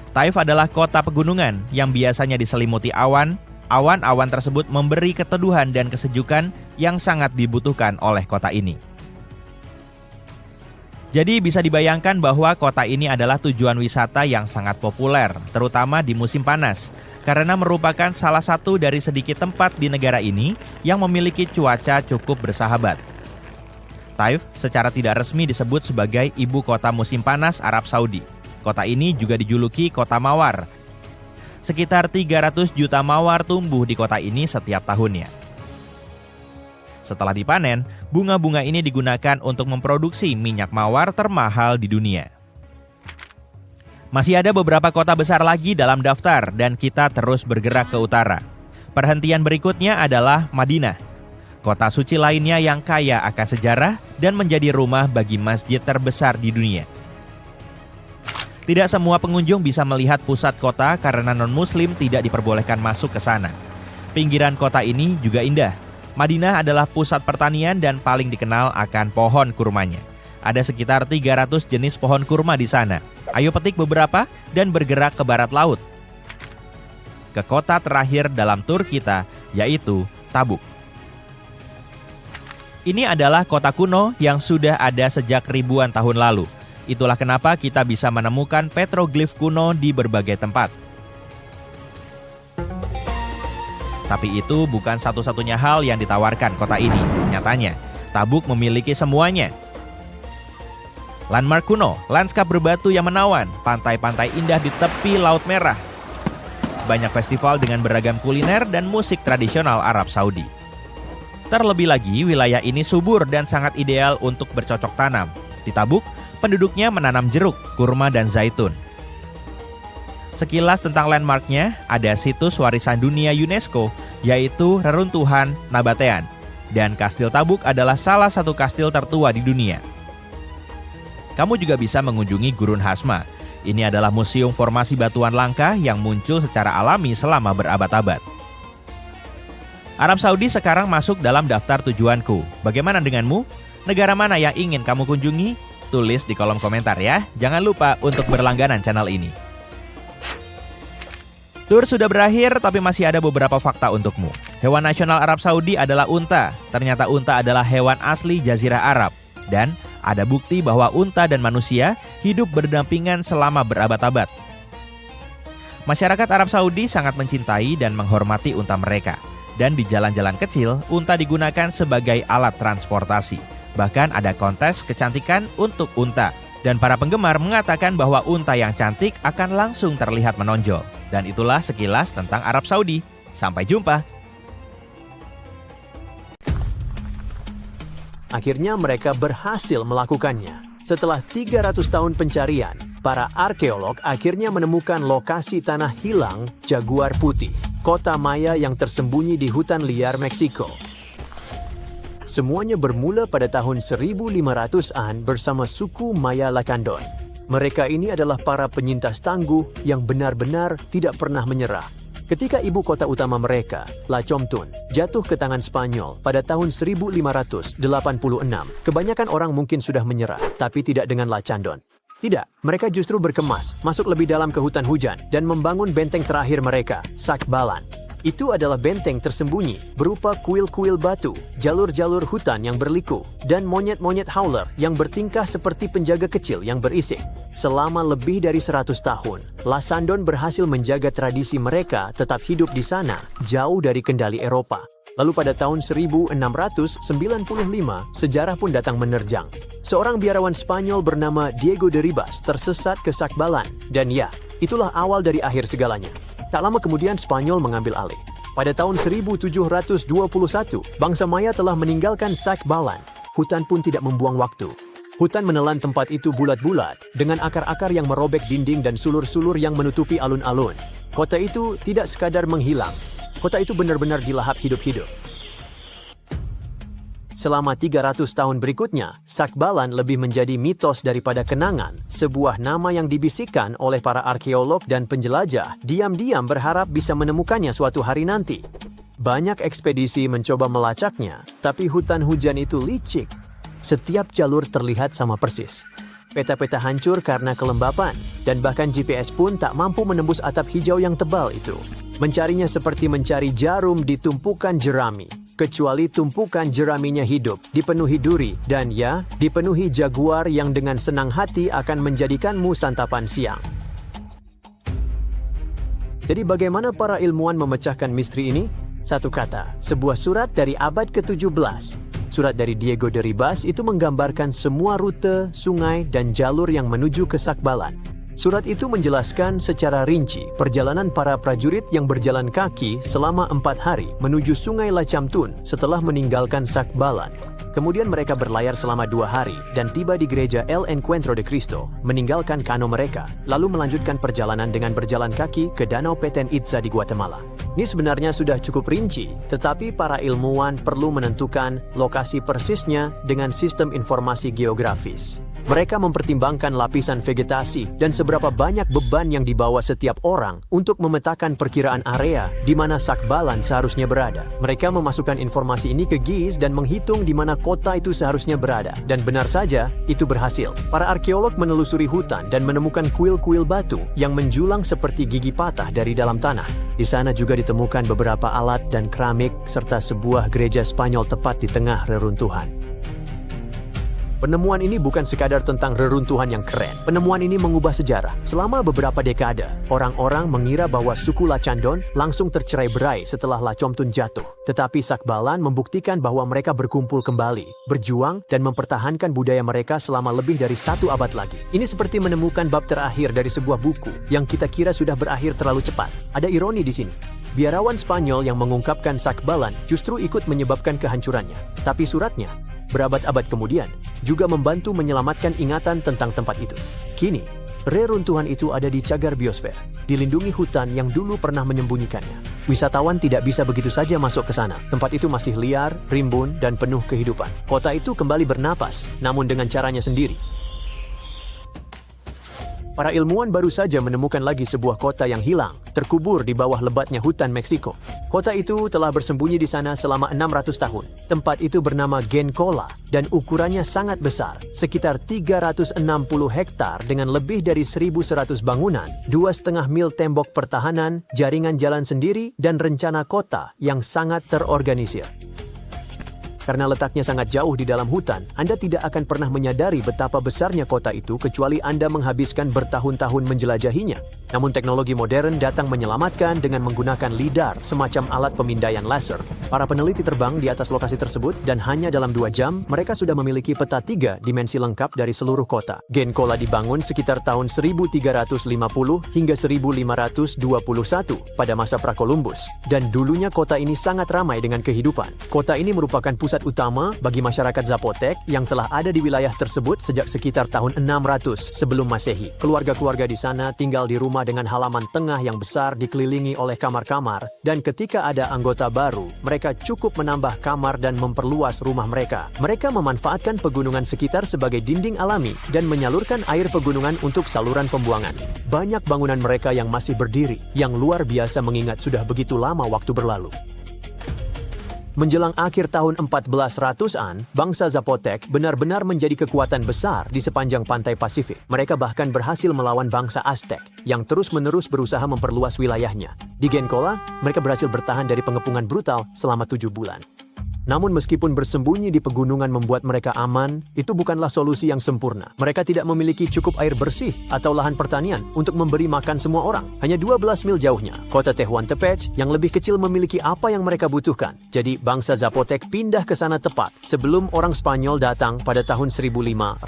Taif adalah kota pegunungan yang biasanya diselimuti awan. Awan-awan tersebut memberi keteduhan dan kesejukan yang sangat dibutuhkan oleh kota ini. Jadi bisa dibayangkan bahwa kota ini adalah tujuan wisata yang sangat populer, terutama di musim panas, karena merupakan salah satu dari sedikit tempat di negara ini yang memiliki cuaca cukup bersahabat. Taif secara tidak resmi disebut sebagai ibu kota musim panas Arab Saudi. Kota ini juga dijuluki kota mawar. Sekitar 300 juta mawar tumbuh di kota ini setiap tahunnya. Setelah dipanen, bunga-bunga ini digunakan untuk memproduksi minyak mawar termahal di dunia. Masih ada beberapa kota besar lagi dalam daftar dan kita terus bergerak ke utara. Perhentian berikutnya adalah Madinah, kota suci lainnya yang kaya akan sejarah dan menjadi rumah bagi masjid terbesar di dunia. Tidak semua pengunjung bisa melihat pusat kota karena non-muslim tidak diperbolehkan masuk ke sana. Pinggiran kota ini juga indah. Madinah adalah pusat pertanian dan paling dikenal akan pohon kurmanya. Ada sekitar 300 jenis pohon kurma di sana. Ayo petik beberapa dan bergerak ke barat laut. Ke kota terakhir dalam tur kita, yaitu Tabuk. Ini adalah kota kuno yang sudah ada sejak ribuan tahun lalu. Itulah kenapa kita bisa menemukan petroglif kuno di berbagai tempat. Tapi itu bukan satu-satunya hal yang ditawarkan kota ini. Nyatanya, Tabuk memiliki semuanya. Landmark kuno, lanskap berbatu yang menawan, pantai-pantai indah di tepi Laut Merah. Banyak festival dengan beragam kuliner dan musik tradisional Arab Saudi. Terlebih lagi, wilayah ini subur dan sangat ideal untuk bercocok tanam. Di Tabuk, penduduknya menanam jeruk, kurma, dan zaitun. Sekilas tentang landmarknya, ada situs warisan dunia UNESCO, yaitu Reruntuhan Nabatean. Dan Kastil Tabuk adalah salah satu kastil tertua di dunia. Kamu juga bisa mengunjungi Gurun Hasma. Ini adalah museum formasi batuan langka yang muncul secara alami selama berabad-abad. Arab Saudi sekarang masuk dalam daftar tujuanku. Bagaimana denganmu? Negara mana yang ingin kamu kunjungi? Tulis di kolom komentar ya. Jangan lupa untuk berlangganan channel ini. Tur sudah berakhir, tapi masih ada beberapa fakta untukmu. Hewan nasional Arab Saudi adalah unta. Ternyata unta adalah hewan asli Jazirah Arab. Dan ada bukti bahwa unta dan manusia hidup berdampingan selama berabad-abad. Masyarakat Arab Saudi sangat mencintai dan menghormati unta mereka. Dan di jalan-jalan kecil, unta digunakan sebagai alat transportasi. Bahkan ada kontes kecantikan untuk unta. Dan para penggemar mengatakan bahwa unta yang cantik akan langsung terlihat menonjol. Dan itulah sekilas tentang Arab Saudi. Sampai jumpa. Akhirnya mereka berhasil melakukannya. Setelah 300 tahun pencarian, para arkeolog akhirnya menemukan lokasi tanah hilang Jaguar Putih, kota Maya yang tersembunyi di hutan liar Meksiko. Semuanya bermula pada tahun 1500-an bersama suku Maya Lacandon. Mereka ini adalah para penyintas tangguh yang benar-benar tidak pernah menyerah. Ketika ibu kota utama mereka, La Chomtun, jatuh ke tangan Spanyol pada tahun 1586, kebanyakan orang mungkin sudah menyerah, tapi tidak dengan Lacandon. Tidak, mereka justru berkemas, masuk lebih dalam ke hutan hujan, dan membangun benteng terakhir mereka, Sakbalan. Itu adalah benteng tersembunyi, berupa kuil-kuil batu, jalur-jalur hutan yang berliku, dan monyet-monyet howler yang bertingkah seperti penjaga kecil yang berisik. Selama lebih dari 100 tahun, Lacandon berhasil menjaga tradisi mereka tetap hidup di sana, jauh dari kendali Eropa. Lalu pada tahun 1695, sejarah pun datang menerjang. Seorang biarawan Spanyol bernama Diego de Ribas tersesat ke Sakbalan, dan ya, itulah awal dari akhir segalanya. Tak lama kemudian Spanyol mengambil alih. Pada tahun 1721, bangsa Maya telah meninggalkan Sakbalan. Hutan pun tidak membuang waktu. Hutan menelan tempat itu bulat-bulat, dengan akar-akar yang merobek dinding dan sulur-sulur yang menutupi alun-alun. Kota itu tidak sekadar menghilang. Kota itu benar-benar dilahap hidup-hidup. Selama 300 tahun berikutnya, Sakbalan lebih menjadi mitos daripada kenangan, sebuah nama yang dibisikkan oleh para arkeolog dan penjelajah diam-diam berharap bisa menemukannya suatu hari nanti. Banyak ekspedisi mencoba melacaknya, tapi hutan hujan itu licik. Setiap jalur terlihat sama persis. Peta-peta hancur karena kelembapan, dan bahkan GPS pun tak mampu menembus atap hijau yang tebal itu. Mencarinya seperti mencari jarum di tumpukan jerami. Kecuali tumpukan jeraminya hidup, dipenuhi duri, dan ya, dipenuhi jaguar yang dengan senang hati akan menjadikanmu santapan siang. Jadi bagaimana para ilmuwan memecahkan misteri ini? Satu kata, sebuah surat dari abad ke-17. Surat dari Diego de Ribas itu menggambarkan semua rute, sungai, dan jalur yang menuju ke Sakbalan. Surat itu menjelaskan secara rinci perjalanan para prajurit yang berjalan kaki selama 4 hari menuju sungai Lacamtun setelah meninggalkan Sakbalan. Kemudian mereka berlayar selama 2 hari dan tiba di gereja El Encuentro de Cristo, meninggalkan kano mereka, lalu melanjutkan perjalanan dengan berjalan kaki ke Danau Petén Itzá di Guatemala. Ini sebenarnya sudah cukup rinci, tetapi para ilmuwan perlu menentukan lokasi persisnya dengan sistem informasi geografis. Mereka mempertimbangkan lapisan vegetasi dan seberapa banyak beban yang dibawa setiap orang untuk memetakan perkiraan area di mana Sakbalan seharusnya berada. Mereka memasukkan informasi ini ke GIS dan menghitung di mana kota itu seharusnya berada. Dan benar saja, itu berhasil. Para arkeolog menelusuri hutan dan menemukan kuil-kuil batu yang menjulang seperti gigi patah dari dalam tanah. Di sana juga ditemukan beberapa alat dan keramik serta sebuah gereja Spanyol tepat di tengah reruntuhan. Penemuan ini bukan sekadar tentang reruntuhan yang keren. Penemuan ini mengubah sejarah. Selama beberapa dekade, orang-orang mengira bahwa suku Lacandon langsung tercerai-berai setelah Lacomtun jatuh. Tetapi Sakbalan membuktikan bahwa mereka berkumpul kembali, berjuang, dan mempertahankan budaya mereka selama lebih dari 1 abad lagi. Ini seperti menemukan bab terakhir dari sebuah buku yang kita kira sudah berakhir terlalu cepat. Ada ironi di sini. Biarawan Spanyol yang mengungkapkan Sakbalan justru ikut menyebabkan kehancurannya. Tapi suratnya, berabad-abad kemudian, juga membantu menyelamatkan ingatan tentang tempat itu. Kini, reruntuhan itu ada di cagar biosfer, dilindungi hutan yang dulu pernah menyembunyikannya. Wisatawan tidak bisa begitu saja masuk ke sana. Tempat itu masih liar, rimbun, dan penuh kehidupan. Kota itu kembali bernapas, namun dengan caranya sendiri. Para ilmuwan baru saja menemukan lagi sebuah kota yang hilang, terkubur di bawah lebatnya hutan Meksiko. Kota itu telah bersembunyi di sana selama 600 tahun. Tempat itu bernama Gencola dan ukurannya sangat besar, sekitar 360 hektar dengan lebih dari 1.100 bangunan, 2,5 mil tembok pertahanan, jaringan jalan sendiri, dan rencana kota yang sangat terorganisir. Karena letaknya sangat jauh di dalam hutan, Anda tidak akan pernah menyadari betapa besarnya kota itu kecuali Anda menghabiskan bertahun-tahun menjelajahinya. Namun teknologi modern datang menyelamatkan dengan menggunakan LIDAR, semacam alat pemindaian laser. Para peneliti terbang di atas lokasi tersebut dan hanya dalam 2 jam, mereka sudah memiliki peta 3 dimensi lengkap dari seluruh kota. Gencola dibangun sekitar tahun 1350 hingga 1521 pada masa Pra-Columbus. Dan dulunya kota ini sangat ramai dengan kehidupan. Kota ini merupakan pusat utama bagi masyarakat Zapotec yang telah ada di wilayah tersebut sejak sekitar tahun 600 sebelum Masehi. Keluarga-keluarga di sana tinggal di rumah dengan halaman tengah yang besar dikelilingi oleh kamar-kamar, dan ketika ada anggota baru, mereka cukup menambah kamar dan memperluas rumah mereka. Mereka memanfaatkan pegunungan sekitar sebagai dinding alami dan menyalurkan air pegunungan untuk saluran pembuangan. Banyak bangunan mereka yang masih berdiri, yang luar biasa mengingat sudah begitu lama waktu berlalu. Menjelang akhir tahun 1400-an, bangsa Zapotec benar-benar menjadi kekuatan besar di sepanjang pantai Pasifik. Mereka bahkan berhasil melawan bangsa Aztec yang terus-menerus berusaha memperluas wilayahnya. Di Gencola, mereka berhasil bertahan dari pengepungan brutal selama 7 bulan. Namun meskipun bersembunyi di pegunungan membuat mereka aman, itu bukanlah solusi yang sempurna. Mereka tidak memiliki cukup air bersih atau lahan pertanian untuk memberi makan semua orang. Hanya 12 mil jauhnya, kota Tehuantepec yang lebih kecil memiliki apa yang mereka butuhkan. Jadi bangsa Zapotec pindah ke sana tepat sebelum orang Spanyol datang pada tahun 1521.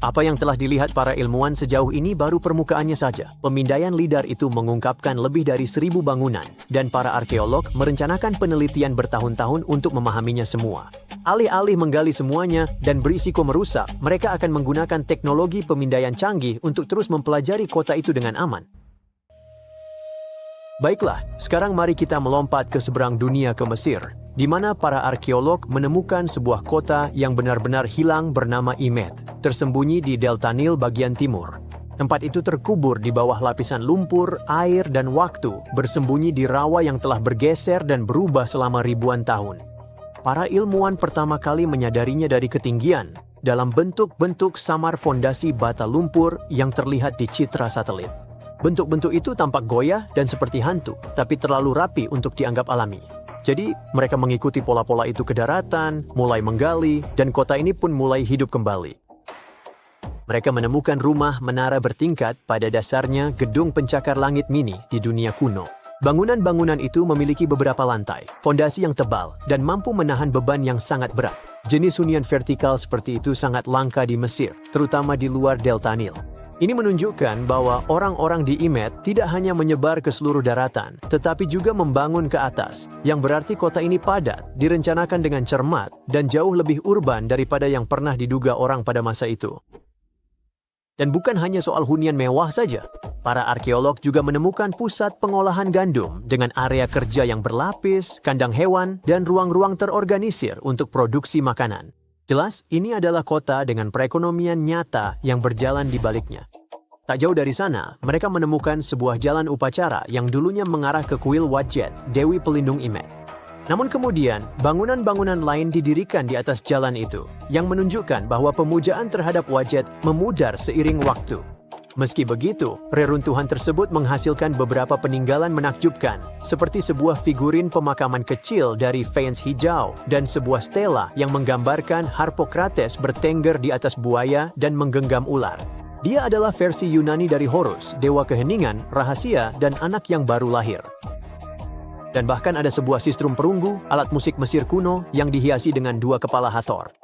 Apa yang telah dilihat para ilmuwan sejauh ini baru permukaannya saja. Pemindaian LIDAR itu mengungkapkan lebih dari 1.000 bangunan, dan para arkeolog merencanakan penelitian bertahun-tahun untuk memahaminya semua. Alih-alih menggali semuanya dan berisiko merusak, mereka akan menggunakan teknologi pemindaian canggih untuk terus mempelajari kota itu dengan aman. Baiklah, sekarang mari kita melompat ke seberang dunia ke Mesir, di mana para arkeolog menemukan sebuah kota yang benar-benar hilang bernama Imet, tersembunyi di Delta Nil bagian timur. Tempat itu terkubur di bawah lapisan lumpur, air, dan waktu, bersembunyi di rawa yang telah bergeser dan berubah selama ribuan tahun. Para ilmuwan pertama kali menyadarinya dari ketinggian, dalam bentuk-bentuk samar fondasi bata lumpur yang terlihat di citra satelit. Bentuk-bentuk itu tampak goyah dan seperti hantu, tapi terlalu rapi untuk dianggap alami. Jadi, mereka mengikuti pola-pola itu ke daratan, mulai menggali, dan kota ini pun mulai hidup kembali. Mereka menemukan rumah menara bertingkat, pada dasarnya gedung pencakar langit mini di dunia kuno. Bangunan-bangunan itu memiliki beberapa lantai, fondasi yang tebal, dan mampu menahan beban yang sangat berat. Jenis hunian vertikal seperti itu sangat langka di Mesir, terutama di luar Delta Nil. Ini menunjukkan bahwa orang-orang di Imet tidak hanya menyebar ke seluruh daratan, tetapi juga membangun ke atas, yang berarti kota ini padat, direncanakan dengan cermat, dan jauh lebih urban daripada yang pernah diduga orang pada masa itu. Dan bukan hanya soal hunian mewah saja, para arkeolog juga menemukan pusat pengolahan gandum dengan area kerja yang berlapis, kandang hewan, dan ruang-ruang terorganisir untuk produksi makanan. Jelas, ini adalah kota dengan perekonomian nyata yang berjalan di baliknya. Tak jauh dari sana, mereka menemukan sebuah jalan upacara yang dulunya mengarah ke kuil Wadjet, Dewi Pelindung Imet. Namun kemudian, bangunan-bangunan lain didirikan di atas jalan itu, yang menunjukkan bahwa pemujaan terhadap Wadjet memudar seiring waktu. Meski begitu, reruntuhan tersebut menghasilkan beberapa peninggalan menakjubkan, seperti sebuah figurin pemakaman kecil dari faens hijau dan sebuah stela yang menggambarkan Harpokrates bertengger di atas buaya dan menggenggam ular. Dia adalah versi Yunani dari Horus, dewa keheningan, rahasia, dan anak yang baru lahir. Dan bahkan ada sebuah sistrum perunggu, alat musik Mesir kuno yang dihiasi dengan dua kepala Hathor.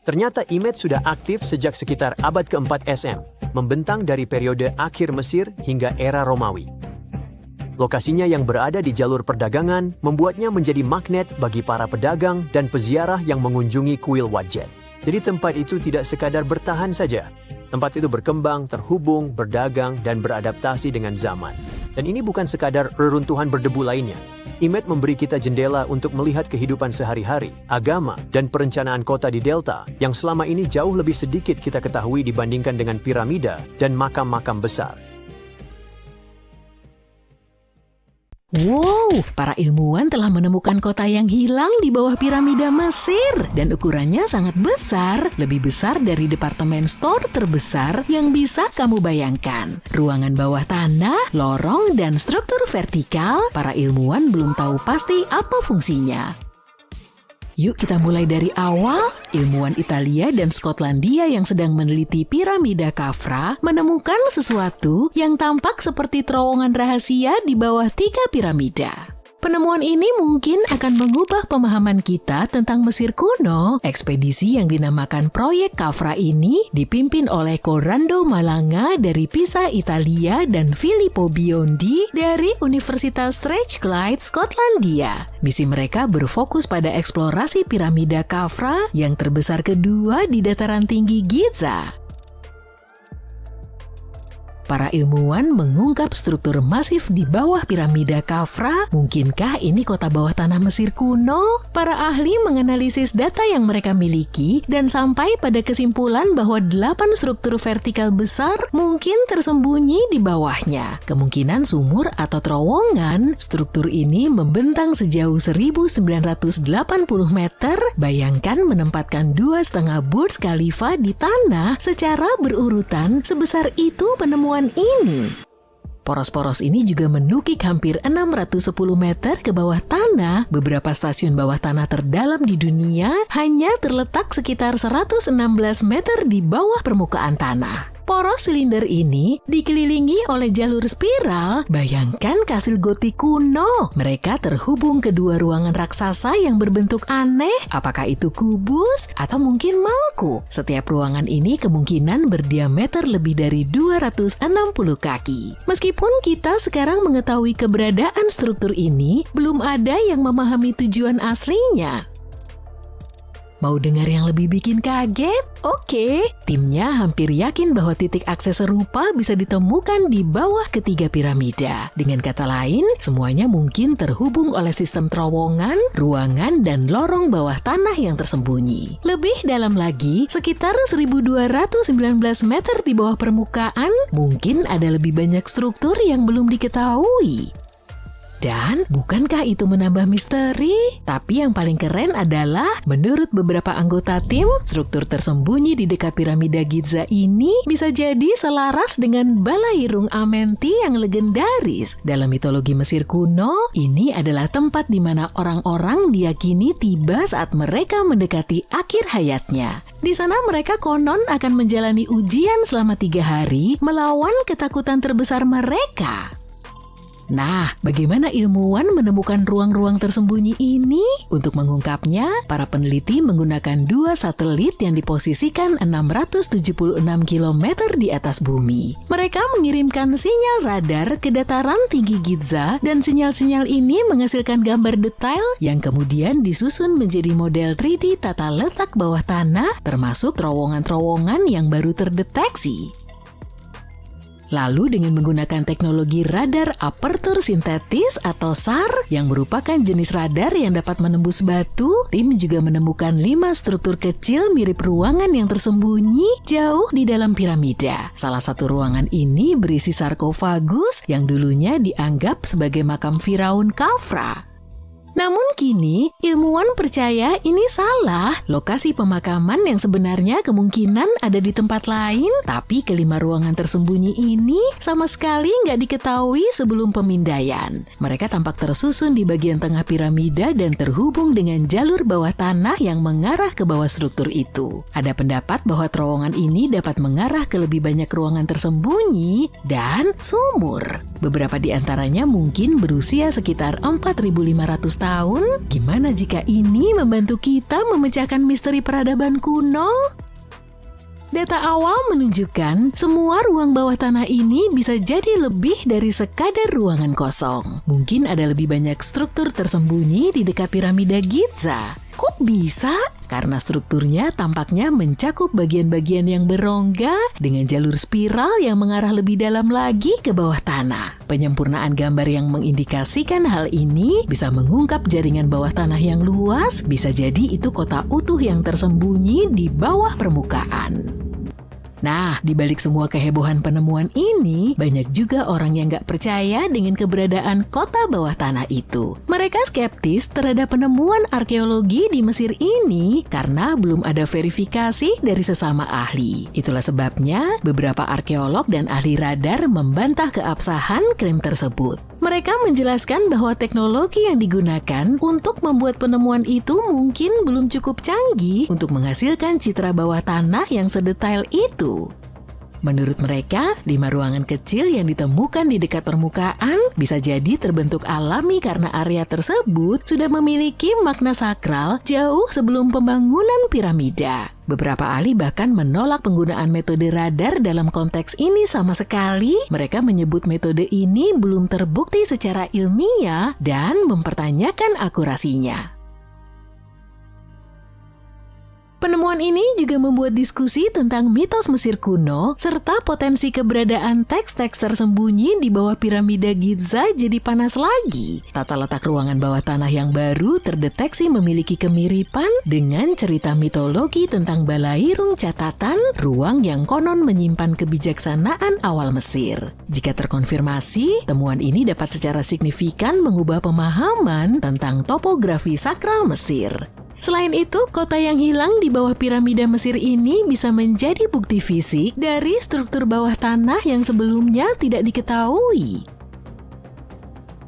Ternyata Imet sudah aktif sejak sekitar abad ke-4 SM, membentang dari periode akhir Mesir hingga era Romawi. Lokasinya yang berada di jalur perdagangan membuatnya menjadi magnet bagi para pedagang dan peziarah yang mengunjungi kuil Wadjet. Jadi tempat itu tidak sekadar bertahan saja. Tempat itu berkembang, terhubung, berdagang, dan beradaptasi dengan zaman. Dan ini bukan sekadar reruntuhan berdebu lainnya. Imet memberi kita jendela untuk melihat kehidupan sehari-hari, agama, dan perencanaan kota di Delta yang selama ini jauh lebih sedikit kita ketahui dibandingkan dengan piramida dan makam-makam besar. Wow, para ilmuwan telah menemukan kota yang hilang di bawah piramida Mesir dan ukurannya sangat besar, lebih besar dari departemen store terbesar yang bisa kamu bayangkan. Ruangan bawah tanah, lorong, dan struktur vertikal, para ilmuwan belum tahu pasti apa fungsinya. Yuk kita mulai dari awal. Ilmuwan Italia dan Skotlandia yang sedang meneliti piramida Khafra menemukan sesuatu yang tampak seperti terowongan rahasia di bawah 3 piramida. Penemuan ini mungkin akan mengubah pemahaman kita tentang Mesir kuno. Ekspedisi yang dinamakan Proyek Khafra ini dipimpin oleh Corrado Malanga dari Pisa, Italia, dan Filippo Biondi dari Universitas Strathclyde, Skotlandia. Misi mereka berfokus pada eksplorasi piramida Khafra yang terbesar kedua di dataran tinggi Giza. Para ilmuwan mengungkap struktur masif di bawah piramida Khafra. Mungkinkah ini kota bawah tanah Mesir kuno? Para ahli menganalisis data yang mereka miliki dan sampai pada kesimpulan bahwa 8 struktur vertikal besar mungkin tersembunyi di bawahnya. Kemungkinan sumur atau terowongan, struktur ini membentang sejauh 1980 meter. Bayangkan menempatkan 2,5 Burj Khalifa di tanah secara berurutan sebesar itu penemuan ini. Poros-poros ini juga menukik hampir 610 meter ke bawah tanah. Beberapa stasiun bawah tanah terdalam di dunia hanya terletak sekitar 116 meter di bawah permukaan tanah. Poros silinder ini dikelilingi oleh jalur spiral. Bayangkan kastil gotik kuno. Mereka terhubung ke 2 ruangan raksasa yang berbentuk aneh. Apakah itu kubus atau mungkin mangkuk? Setiap ruangan ini kemungkinan berdiameter lebih dari 260 kaki. Meskipun kita sekarang mengetahui keberadaan struktur ini, belum ada yang memahami tujuan aslinya. Mau dengar yang lebih bikin kaget? Oke, timnya hampir yakin bahwa titik akses serupa bisa ditemukan di bawah ketiga piramida. Dengan kata lain, semuanya mungkin terhubung oleh sistem terowongan, ruangan, dan lorong bawah tanah yang tersembunyi. Lebih dalam lagi, sekitar 1219 meter di bawah permukaan, mungkin ada lebih banyak struktur yang belum diketahui. Dan bukankah itu menambah misteri? Tapi yang paling keren adalah, menurut beberapa anggota tim, struktur tersembunyi di dekat piramida Giza ini bisa jadi selaras dengan Balairung Amenti yang legendaris. Dalam mitologi Mesir kuno, ini adalah tempat di mana orang-orang diyakini tiba saat mereka mendekati akhir hayatnya. Di sana mereka konon akan menjalani ujian selama 3 hari melawan ketakutan terbesar mereka. Nah, bagaimana ilmuwan menemukan ruang-ruang tersembunyi ini? Untuk mengungkapnya, para peneliti menggunakan 2 satelit yang diposisikan 676 km di atas bumi. Mereka mengirimkan sinyal radar ke dataran tinggi Giza, dan sinyal-sinyal ini menghasilkan gambar detail yang kemudian disusun menjadi model 3D tata letak bawah tanah, termasuk terowongan-terowongan yang baru terdeteksi. Lalu dengan menggunakan teknologi radar apertur sintetis atau SAR yang merupakan jenis radar yang dapat menembus batu, tim juga menemukan 5 struktur kecil mirip ruangan yang tersembunyi jauh di dalam piramida. Salah satu ruangan ini berisi sarkofagus yang dulunya dianggap sebagai makam Firaun Khafra. Namun kini, ilmuwan percaya ini salah. Lokasi pemakaman yang sebenarnya kemungkinan ada di tempat lain, tapi kelima ruangan tersembunyi ini sama sekali nggak diketahui sebelum pemindaian. Mereka tampak tersusun di bagian tengah piramida dan terhubung dengan jalur bawah tanah yang mengarah ke bawah struktur itu. Ada pendapat bahwa terowongan ini dapat mengarah ke lebih banyak ruangan tersembunyi dan sumur. Beberapa di antaranya mungkin berusia sekitar 4.500 tahun. Gimana jika ini membantu kita memecahkan misteri peradaban kuno? Data awal menunjukkan semua ruang bawah tanah ini bisa jadi lebih dari sekadar ruangan kosong. Mungkin ada lebih banyak struktur tersembunyi di dekat piramida Giza. Kok bisa? Karena strukturnya tampaknya mencakup bagian-bagian yang berongga dengan jalur spiral yang mengarah lebih dalam lagi ke bawah tanah. Penyempurnaan gambar yang mengindikasikan hal ini bisa mengungkap jaringan bawah tanah yang luas, bisa jadi itu kota utuh yang tersembunyi di bawah permukaan. Nah, di balik semua kehebohan penemuan ini, banyak juga orang yang gak percaya dengan keberadaan kota bawah tanah itu. Mereka skeptis terhadap penemuan arkeologi di Mesir ini karena belum ada verifikasi dari sesama ahli. Itulah sebabnya beberapa arkeolog dan ahli radar membantah keabsahan klaim tersebut. Mereka menjelaskan bahwa teknologi yang digunakan untuk membuat penemuan itu mungkin belum cukup canggih untuk menghasilkan citra bawah tanah yang sedetail itu. Menurut mereka, 5 ruangan kecil yang ditemukan di dekat permukaan bisa jadi terbentuk alami karena area tersebut sudah memiliki makna sakral jauh sebelum pembangunan piramida. Beberapa ahli bahkan menolak penggunaan metode radar dalam konteks ini sama sekali. Mereka menyebut metode ini belum terbukti secara ilmiah dan mempertanyakan akurasinya. Penemuan ini juga membuat diskusi tentang mitos Mesir kuno serta potensi keberadaan teks-teks tersembunyi di bawah piramida Giza jadi panas lagi. Tata letak ruangan bawah tanah yang baru terdeteksi memiliki kemiripan dengan cerita mitologi tentang Balairung Catatan, ruang yang konon menyimpan kebijaksanaan awal Mesir. Jika terkonfirmasi, temuan ini dapat secara signifikan mengubah pemahaman tentang topografi sakral Mesir. Selain itu, kota yang hilang di bawah piramida Mesir ini bisa menjadi bukti fisik dari struktur bawah tanah yang sebelumnya tidak diketahui.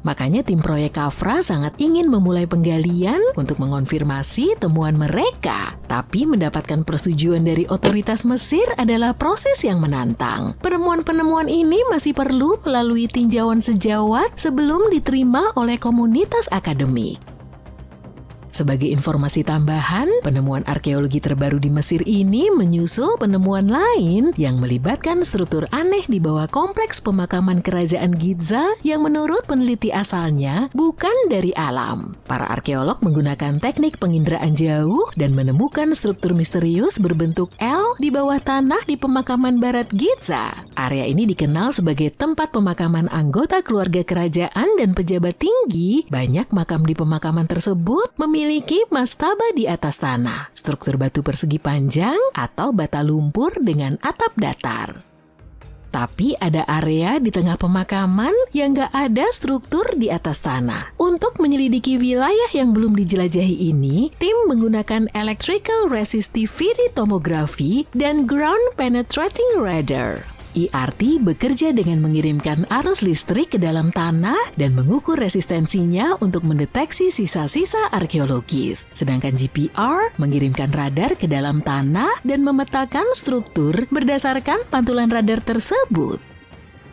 Makanya tim proyek Khafra sangat ingin memulai penggalian untuk mengonfirmasi temuan mereka. Tapi mendapatkan persetujuan dari otoritas Mesir adalah proses yang menantang. Penemuan-penemuan ini masih perlu melalui tinjauan sejawat sebelum diterima oleh komunitas akademik. Sebagai informasi tambahan, penemuan arkeologi terbaru di Mesir ini menyusul penemuan lain yang melibatkan struktur aneh di bawah kompleks pemakaman kerajaan Giza yang menurut peneliti asalnya bukan dari alam. Para arkeolog menggunakan teknik penginderaan jauh dan menemukan struktur misterius berbentuk L di bawah tanah di pemakaman barat Giza. Area ini dikenal sebagai tempat pemakaman anggota keluarga kerajaan dan pejabat tinggi. Banyak makam di pemakaman tersebut memiliki mastaba di atas tanah, struktur batu persegi panjang atau bata lumpur dengan atap datar. Tapi ada area di tengah pemakaman yang gak ada struktur di atas tanah. Untuk menyelidiki wilayah yang belum dijelajahi ini, tim menggunakan Electrical Resistivity Tomography dan Ground Penetrating Radar. ERT bekerja dengan mengirimkan arus listrik ke dalam tanah dan mengukur resistensinya untuk mendeteksi sisa-sisa arkeologis. Sedangkan GPR mengirimkan radar ke dalam tanah dan memetakan struktur berdasarkan pantulan radar tersebut.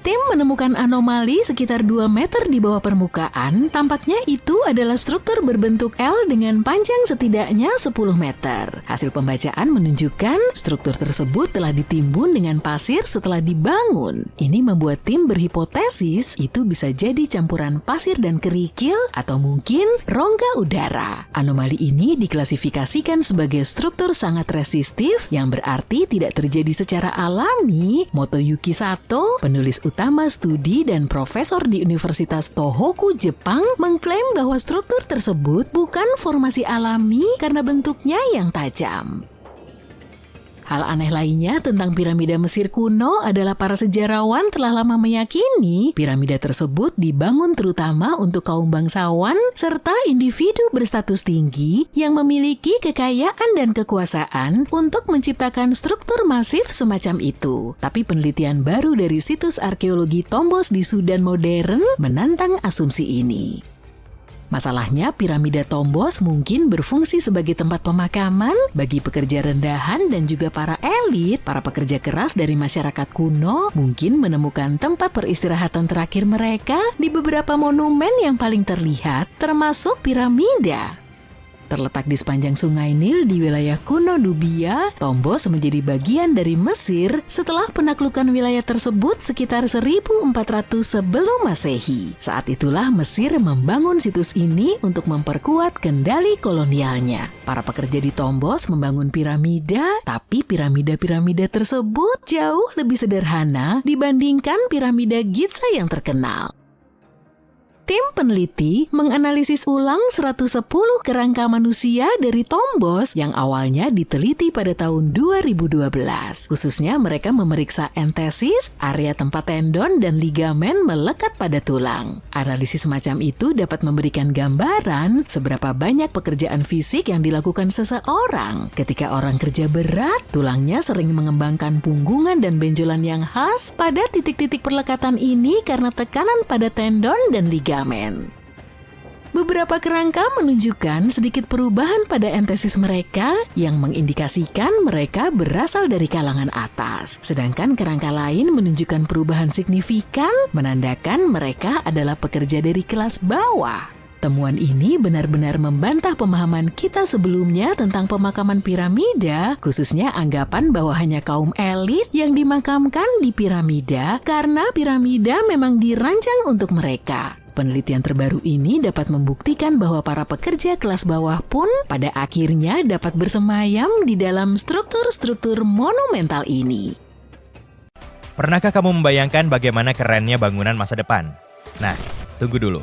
Tim menemukan anomali sekitar 2 meter di bawah permukaan. Tampaknya itu adalah struktur berbentuk L dengan panjang setidaknya 10 meter. Hasil pembacaan menunjukkan struktur tersebut telah ditimbun dengan pasir setelah dibangun. Ini membuat tim berhipotesis itu bisa jadi campuran pasir dan kerikil atau mungkin rongga udara. Anomali ini diklasifikasikan sebagai struktur sangat resistif yang berarti tidak terjadi secara alami. Motoyuki Sato, penulis utama studi dan profesor di Universitas Tohoku, Jepang, mengklaim bahwa struktur tersebut bukan formasi alami karena bentuknya yang tajam. Hal aneh lainnya tentang piramida Mesir kuno adalah para sejarawan telah lama meyakini piramida tersebut dibangun terutama untuk kaum bangsawan serta individu berstatus tinggi yang memiliki kekayaan dan kekuasaan untuk menciptakan struktur masif semacam itu. Tapi penelitian baru dari situs arkeologi Tombos di Sudan modern menantang asumsi ini. Masalahnya, piramida Tombos mungkin berfungsi sebagai tempat pemakaman bagi pekerja rendahan dan juga para elit. Para pekerja keras dari masyarakat kuno mungkin menemukan tempat peristirahatan terakhir mereka di beberapa monumen yang paling terlihat, termasuk piramida. Terletak di sepanjang sungai Nil di wilayah kuno Nubia, Tombos menjadi bagian dari Mesir setelah penaklukan wilayah tersebut sekitar 1400 sebelum Masehi. Saat itulah Mesir membangun situs ini untuk memperkuat kendali kolonialnya. Para pekerja di Tombos membangun piramida, tapi piramida-piramida tersebut jauh lebih sederhana dibandingkan piramida Giza yang terkenal. Tim peneliti menganalisis ulang 110 kerangka manusia dari Tombos yang awalnya diteliti pada tahun 2012. Khususnya mereka memeriksa entesis, area tempat tendon dan ligamen melekat pada tulang. Analisis semacam itu dapat memberikan gambaran seberapa banyak pekerjaan fisik yang dilakukan seseorang. Ketika orang kerja berat, tulangnya sering mengembangkan punggungan dan benjolan yang khas pada titik-titik perlekatan ini karena tekanan pada tendon dan ligamen. Beberapa kerangka menunjukkan sedikit perubahan pada entesis mereka yang mengindikasikan mereka berasal dari kalangan atas. Sedangkan kerangka lain menunjukkan perubahan signifikan, menandakan mereka adalah pekerja dari kelas bawah. Temuan ini benar-benar membantah pemahaman kita sebelumnya tentang pemakaman piramida, khususnya anggapan bahwa hanya kaum elit yang dimakamkan di piramida karena piramida memang dirancang untuk mereka. Penelitian terbaru ini dapat membuktikan bahwa para pekerja kelas bawah pun pada akhirnya dapat bersemayam di dalam struktur-struktur monumental ini. Pernahkah kamu membayangkan bagaimana kerennya bangunan masa depan? Nah, tunggu dulu.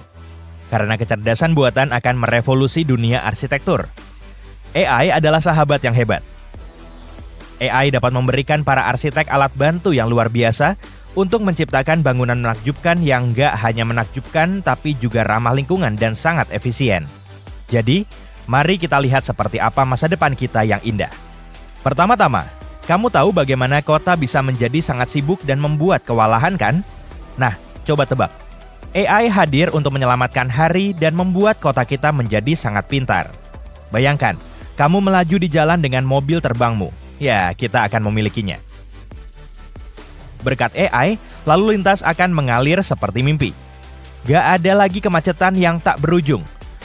Karena kecerdasan buatan akan merevolusi dunia arsitektur. AI adalah sahabat yang hebat. AI dapat memberikan para arsitek alat bantu yang luar biasa untuk menciptakan bangunan menakjubkan yang nggak hanya menakjubkan tapi juga ramah lingkungan dan sangat efisien. Jadi, mari kita lihat seperti apa masa depan kita yang indah. Pertama-tama, kamu tahu bagaimana kota bisa menjadi sangat sibuk dan membuat kewalahan kan? Nah, coba tebak. AI hadir untuk menyelamatkan hari dan membuat kota kita menjadi sangat pintar. Bayangkan, kamu melaju di jalan dengan mobil terbangmu. Ya, kita akan memilikinya. Berkat AI, lalu lintas akan mengalir seperti mimpi. Gak ada lagi kemacetan yang tak berujung.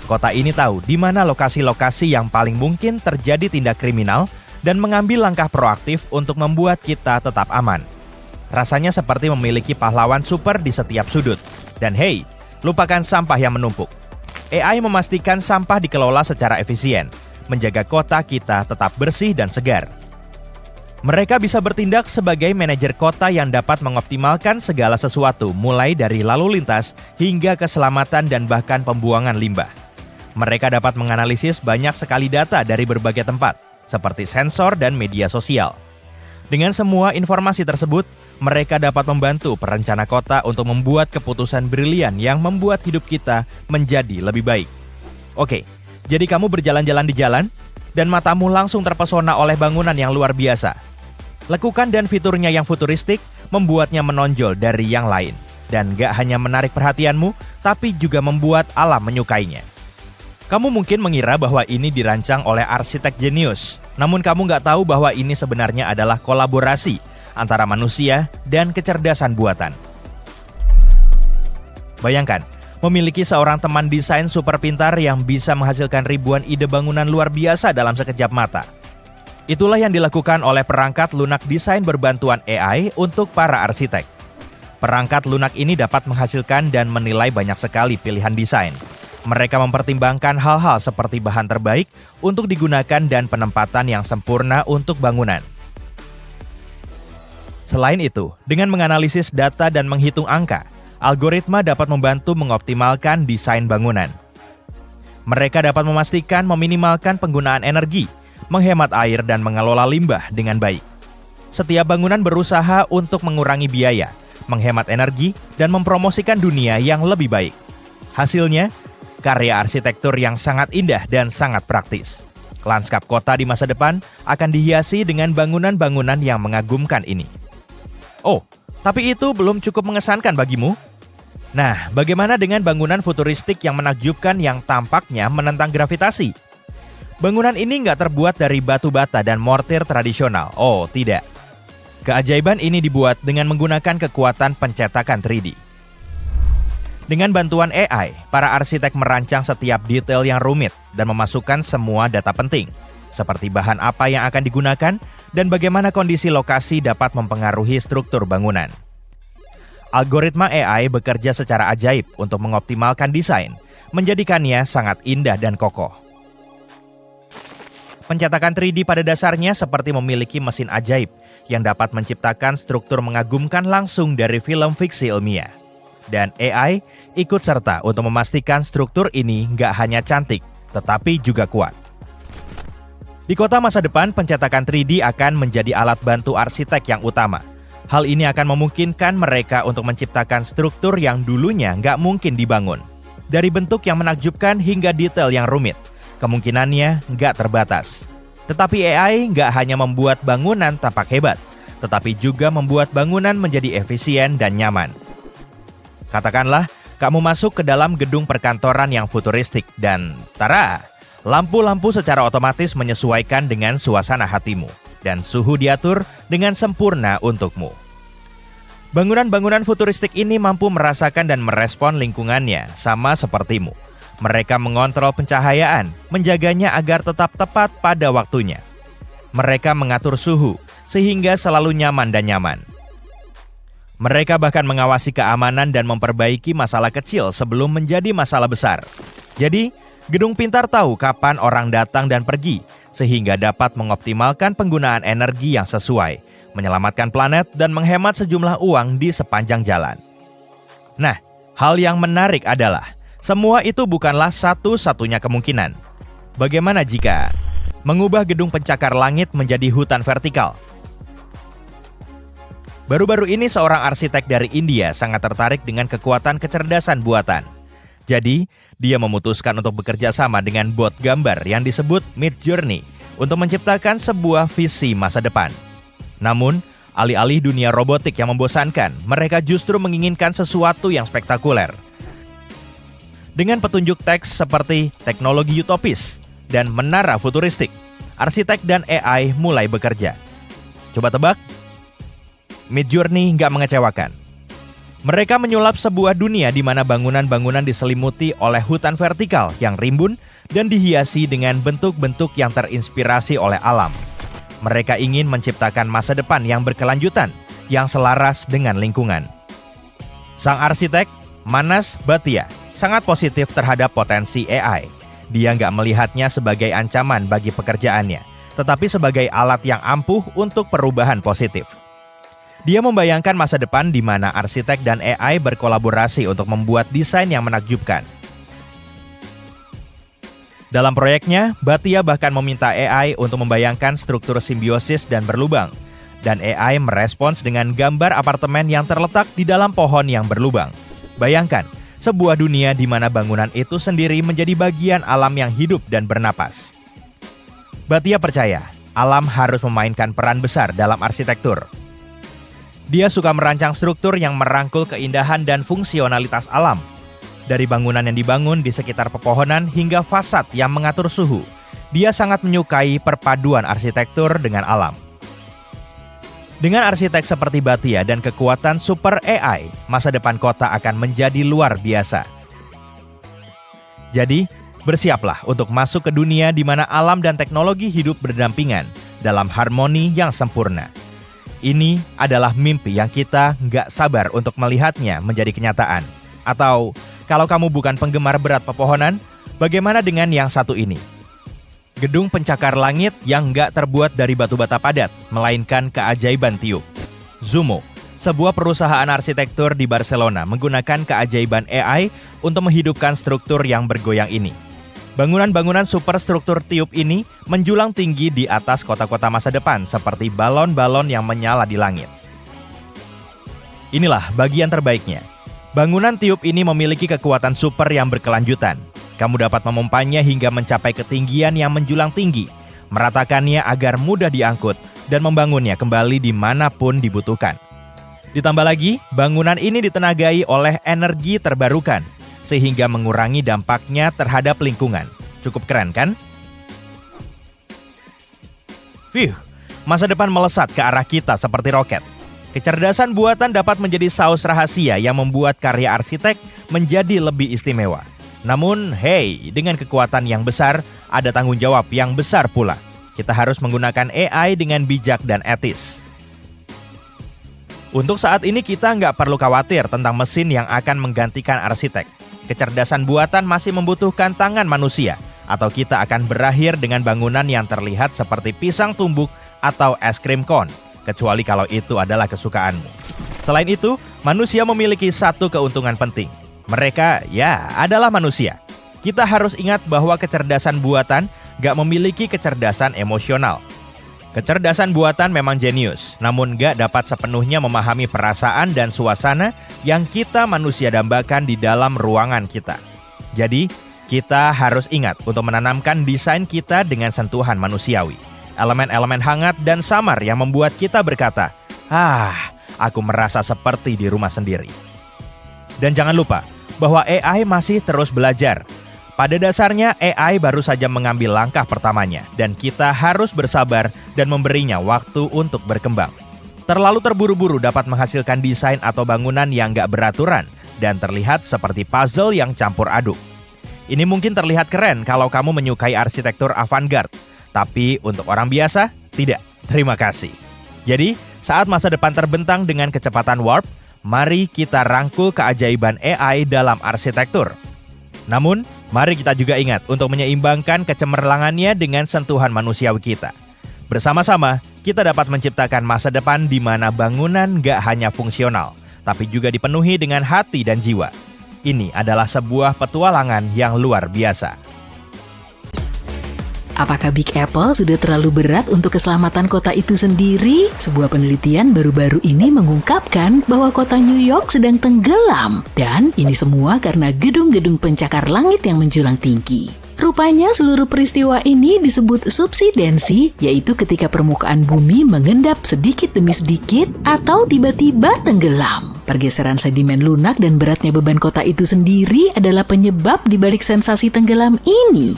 Kota ini tahu di mana lokasi-lokasi yang paling mungkin terjadi tindak kriminal dan mengambil langkah proaktif untuk membuat kita tetap aman. Rasanya seperti memiliki pahlawan super di setiap sudut. Dan hey, lupakan sampah yang menumpuk. AI memastikan sampah dikelola secara efisien, menjaga kota kita tetap bersih dan segar. Mereka bisa bertindak sebagai manajer kota yang dapat mengoptimalkan segala sesuatu, mulai dari lalu lintas hingga keselamatan dan bahkan pembuangan limbah. Mereka dapat menganalisis banyak sekali data dari berbagai tempat, seperti sensor dan media sosial. Dengan semua informasi tersebut, mereka dapat membantu perencana kota untuk membuat keputusan brilian yang membuat hidup kita menjadi lebih baik. Oke, jadi kamu berjalan-jalan di jalan, dan matamu langsung terpesona oleh bangunan yang luar biasa. Lekukan dan fiturnya yang futuristik membuatnya menonjol dari yang lain. Dan gak hanya menarik perhatianmu, tapi juga membuat alam menyukainya. Kamu mungkin mengira bahwa ini dirancang oleh arsitek jenius, namun kamu nggak tahu bahwa ini sebenarnya adalah kolaborasi antara manusia dan kecerdasan buatan. Bayangkan, memiliki seorang teman desain super pintar yang bisa menghasilkan ribuan ide bangunan luar biasa dalam sekejap mata. Itulah yang dilakukan oleh perangkat lunak desain berbantuan AI untuk para arsitek. Perangkat lunak ini dapat menghasilkan dan menilai banyak sekali pilihan desain. Mereka mempertimbangkan hal-hal seperti bahan terbaik untuk digunakan dan penempatan yang sempurna untuk bangunan. Selain itu, dengan menganalisis data dan menghitung angka, algoritma dapat membantu mengoptimalkan desain bangunan. Mereka dapat memastikan meminimalkan penggunaan energi, menghemat air dan mengelola limbah dengan baik. Setiap bangunan berusaha untuk mengurangi biaya, menghemat energi, dan mempromosikan dunia yang lebih baik. Hasilnya, karya arsitektur yang sangat indah dan sangat praktis. Lanskap kota di masa depan akan dihiasi dengan bangunan-bangunan yang mengagumkan ini. Oh, tapi itu belum cukup mengesankan bagimu? Nah, bagaimana dengan bangunan futuristik yang menakjubkan yang tampaknya menentang gravitasi? Bangunan ini nggak terbuat dari batu bata dan mortir tradisional. Oh, tidak. Keajaiban ini dibuat dengan menggunakan kekuatan pencetakan 3D. Dengan bantuan AI, para arsitek merancang setiap detail yang rumit dan memasukkan semua data penting, seperti bahan apa yang akan digunakan dan bagaimana kondisi lokasi dapat mempengaruhi struktur bangunan. Algoritma AI bekerja secara ajaib untuk mengoptimalkan desain, menjadikannya sangat indah dan kokoh. Pencetakan 3D pada dasarnya seperti memiliki mesin ajaib yang dapat menciptakan struktur mengagumkan langsung dari film fiksi ilmiah. Dan AI ikut serta untuk memastikan struktur ini nggak hanya cantik, tetapi juga kuat. Di kota masa depan, pencetakan 3D akan menjadi alat bantu arsitek yang utama. Hal ini akan memungkinkan mereka untuk menciptakan struktur yang dulunya nggak mungkin dibangun. Dari bentuk yang menakjubkan hingga detail yang rumit, kemungkinannya nggak terbatas. Tetapi AI nggak hanya membuat bangunan tampak hebat, tetapi juga membuat bangunan menjadi efisien dan nyaman. Katakanlah, kamu masuk ke dalam gedung perkantoran yang futuristik dan tara, lampu-lampu secara otomatis menyesuaikan dengan suasana hatimu dan suhu diatur dengan sempurna untukmu. Bangunan-bangunan futuristik ini mampu merasakan dan merespon lingkungannya sama sepertimu. Mereka mengontrol pencahayaan, menjaganya agar tetap tepat pada waktunya. Mereka mengatur suhu sehingga selalu nyaman dan nyaman. Mereka bahkan mengawasi keamanan dan memperbaiki masalah kecil sebelum menjadi masalah besar. Jadi, gedung pintar tahu kapan orang datang dan pergi, sehingga dapat mengoptimalkan penggunaan energi yang sesuai, menyelamatkan planet dan menghemat sejumlah uang di sepanjang jalan. Nah, hal yang menarik adalah, semua itu bukanlah satu-satunya kemungkinan. Bagaimana jika mengubah gedung pencakar langit menjadi hutan vertikal? Baru-baru ini seorang arsitek dari India sangat tertarik dengan kekuatan kecerdasan buatan. Jadi, dia memutuskan untuk bekerja sama dengan bot gambar yang disebut Midjourney untuk menciptakan sebuah visi masa depan. Namun, alih-alih dunia robotik yang membosankan, mereka justru menginginkan sesuatu yang spektakuler. Dengan petunjuk teks seperti teknologi utopis dan menara futuristik, arsitek dan AI mulai bekerja. Coba tebak? Midjourney nggak mengecewakan. Mereka menyulap sebuah dunia di mana bangunan-bangunan diselimuti oleh hutan vertikal yang rimbun dan dihiasi dengan bentuk-bentuk yang terinspirasi oleh alam. Mereka ingin menciptakan masa depan yang berkelanjutan, yang selaras dengan lingkungan. Sang arsitek, Manas Bhatia, sangat positif terhadap potensi AI. Dia nggak melihatnya sebagai ancaman bagi pekerjaannya, tetapi sebagai alat yang ampuh untuk perubahan positif. Dia membayangkan masa depan di mana arsitek dan AI berkolaborasi untuk membuat desain yang menakjubkan. Dalam proyeknya, Bhatia bahkan meminta AI untuk membayangkan struktur simbiosis dan berlubang, dan AI merespons dengan gambar apartemen yang terletak di dalam pohon yang berlubang. Bayangkan, sebuah dunia di mana bangunan itu sendiri menjadi bagian alam yang hidup dan bernapas. Bhatia percaya, alam harus memainkan peran besar dalam arsitektur. Dia suka merancang struktur yang merangkul keindahan dan fungsionalitas alam. Dari bangunan yang dibangun di sekitar pepohonan hingga fasad yang mengatur suhu, dia sangat menyukai perpaduan arsitektur dengan alam. Dengan arsitek seperti Bhatia dan kekuatan super AI, masa depan kota akan menjadi luar biasa. Jadi, bersiaplah untuk masuk ke dunia di mana alam dan teknologi hidup berdampingan dalam harmoni yang sempurna. Ini adalah mimpi yang kita nggak sabar untuk melihatnya menjadi kenyataan. Atau, kalau kamu bukan penggemar berat pepohonan, bagaimana dengan yang satu ini? Gedung pencakar langit yang nggak terbuat dari batu bata padat, melainkan keajaiban tiup. Zumo, sebuah perusahaan arsitektur di Barcelona, menggunakan keajaiban AI untuk menghidupkan struktur yang bergoyang ini. Bangunan-bangunan superstruktur tiup ini menjulang tinggi di atas kota-kota masa depan seperti balon-balon yang menyala di langit. Inilah bagian terbaiknya. Bangunan tiup ini memiliki kekuatan super yang berkelanjutan. Kamu dapat memompanya hingga mencapai ketinggian yang menjulang tinggi, meratakannya agar mudah diangkut, dan membangunnya kembali dimanapun dibutuhkan. Ditambah lagi, bangunan ini ditenagai oleh energi terbarukan, sehingga mengurangi dampaknya terhadap lingkungan. Cukup keren kan? Masa depan melesat ke arah kita seperti roket. Kecerdasan buatan dapat menjadi saus rahasia yang membuat karya arsitek menjadi lebih istimewa. Namun, dengan kekuatan yang besar, ada tanggung jawab yang besar pula. Kita harus menggunakan AI dengan bijak dan etis. Untuk saat ini kita nggak perlu khawatir tentang mesin yang akan menggantikan arsitek. Kecerdasan buatan masih membutuhkan tangan manusia, atau kita akan berakhir dengan bangunan yang terlihat seperti pisang tumbuk atau es krim cone, kecuali kalau itu adalah kesukaanmu. Selain itu, manusia memiliki satu keuntungan penting. Mereka, adalah manusia. Kita harus ingat bahwa kecerdasan buatan gak memiliki kecerdasan emosional. Kecerdasan buatan memang jenius, namun gak dapat sepenuhnya memahami perasaan dan suasana yang kita manusia dambakan di dalam ruangan kita. Jadi, kita harus ingat untuk menanamkan desain kita dengan sentuhan manusiawi. Elemen-elemen hangat dan samar yang membuat kita berkata, aku merasa seperti di rumah sendiri. Dan jangan lupa bahwa AI masih terus belajar. Pada dasarnya, AI baru saja mengambil langkah pertamanya, dan kita harus bersabar dan memberinya waktu untuk berkembang. Terlalu terburu-buru dapat menghasilkan desain atau bangunan yang gak beraturan dan terlihat seperti puzzle yang campur aduk. Ini mungkin terlihat keren kalau kamu menyukai arsitektur avant-garde, tapi untuk orang biasa, tidak. Terima kasih. Jadi, saat masa depan terbentang dengan kecepatan warp, mari kita rangkul keajaiban AI dalam arsitektur. Namun, mari kita juga ingat untuk menyeimbangkan kecemerlangannya dengan sentuhan manusiawi kita. Bersama-sama, kita dapat menciptakan masa depan di mana bangunan gak hanya fungsional, tapi juga dipenuhi dengan hati dan jiwa. Ini adalah sebuah petualangan yang luar biasa. Apakah Big Apple sudah terlalu berat untuk keselamatan kota itu sendiri? Sebuah penelitian baru-baru ini mengungkapkan bahwa kota New York sedang tenggelam. Dan ini semua karena gedung-gedung pencakar langit yang menjulang tinggi. Rupanya seluruh peristiwa ini disebut subsidensi, yaitu ketika permukaan bumi mengendap sedikit demi sedikit atau tiba-tiba tenggelam. Pergeseran sedimen lunak dan beratnya beban kota itu sendiri adalah penyebab dibalik sensasi tenggelam ini.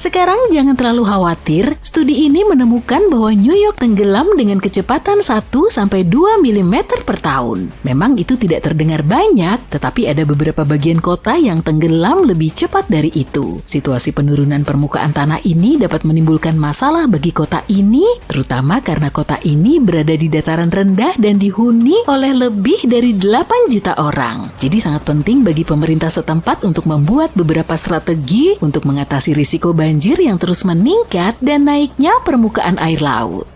Sekarang jangan terlalu khawatir, studi ini menemukan bahwa New York tenggelam dengan kecepatan 1-2 mm per tahun. Memang itu tidak terdengar banyak, tetapi ada beberapa bagian kota yang tenggelam lebih cepat dari itu. Situasi penurunan permukaan tanah ini dapat menimbulkan masalah bagi kota ini, terutama karena kota ini berada di dataran rendah dan dihuni oleh lebih dari 8 juta orang. Jadi sangat penting bagi pemerintah setempat untuk membuat beberapa strategi untuk mengatasi risiko banjir yang terus meningkat dan naiknya permukaan air laut.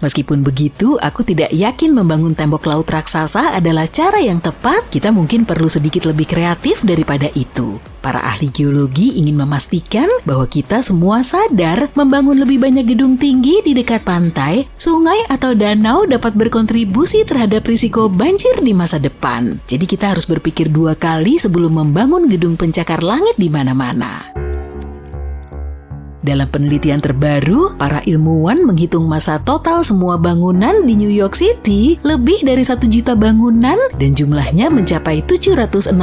Meskipun begitu, aku tidak yakin membangun tembok laut raksasa adalah cara yang tepat. Kita mungkin perlu sedikit lebih kreatif daripada itu. Para ahli geologi ingin memastikan bahwa kita semua sadar membangun lebih banyak gedung tinggi di dekat pantai, sungai atau danau dapat berkontribusi terhadap risiko banjir di masa depan. Jadi kita harus berpikir 2 kali sebelum membangun gedung pencakar langit di mana-mana. Dalam penelitian terbaru, para ilmuwan menghitung massa total semua bangunan di New York City, lebih dari 1 juta bangunan dan jumlahnya mencapai 764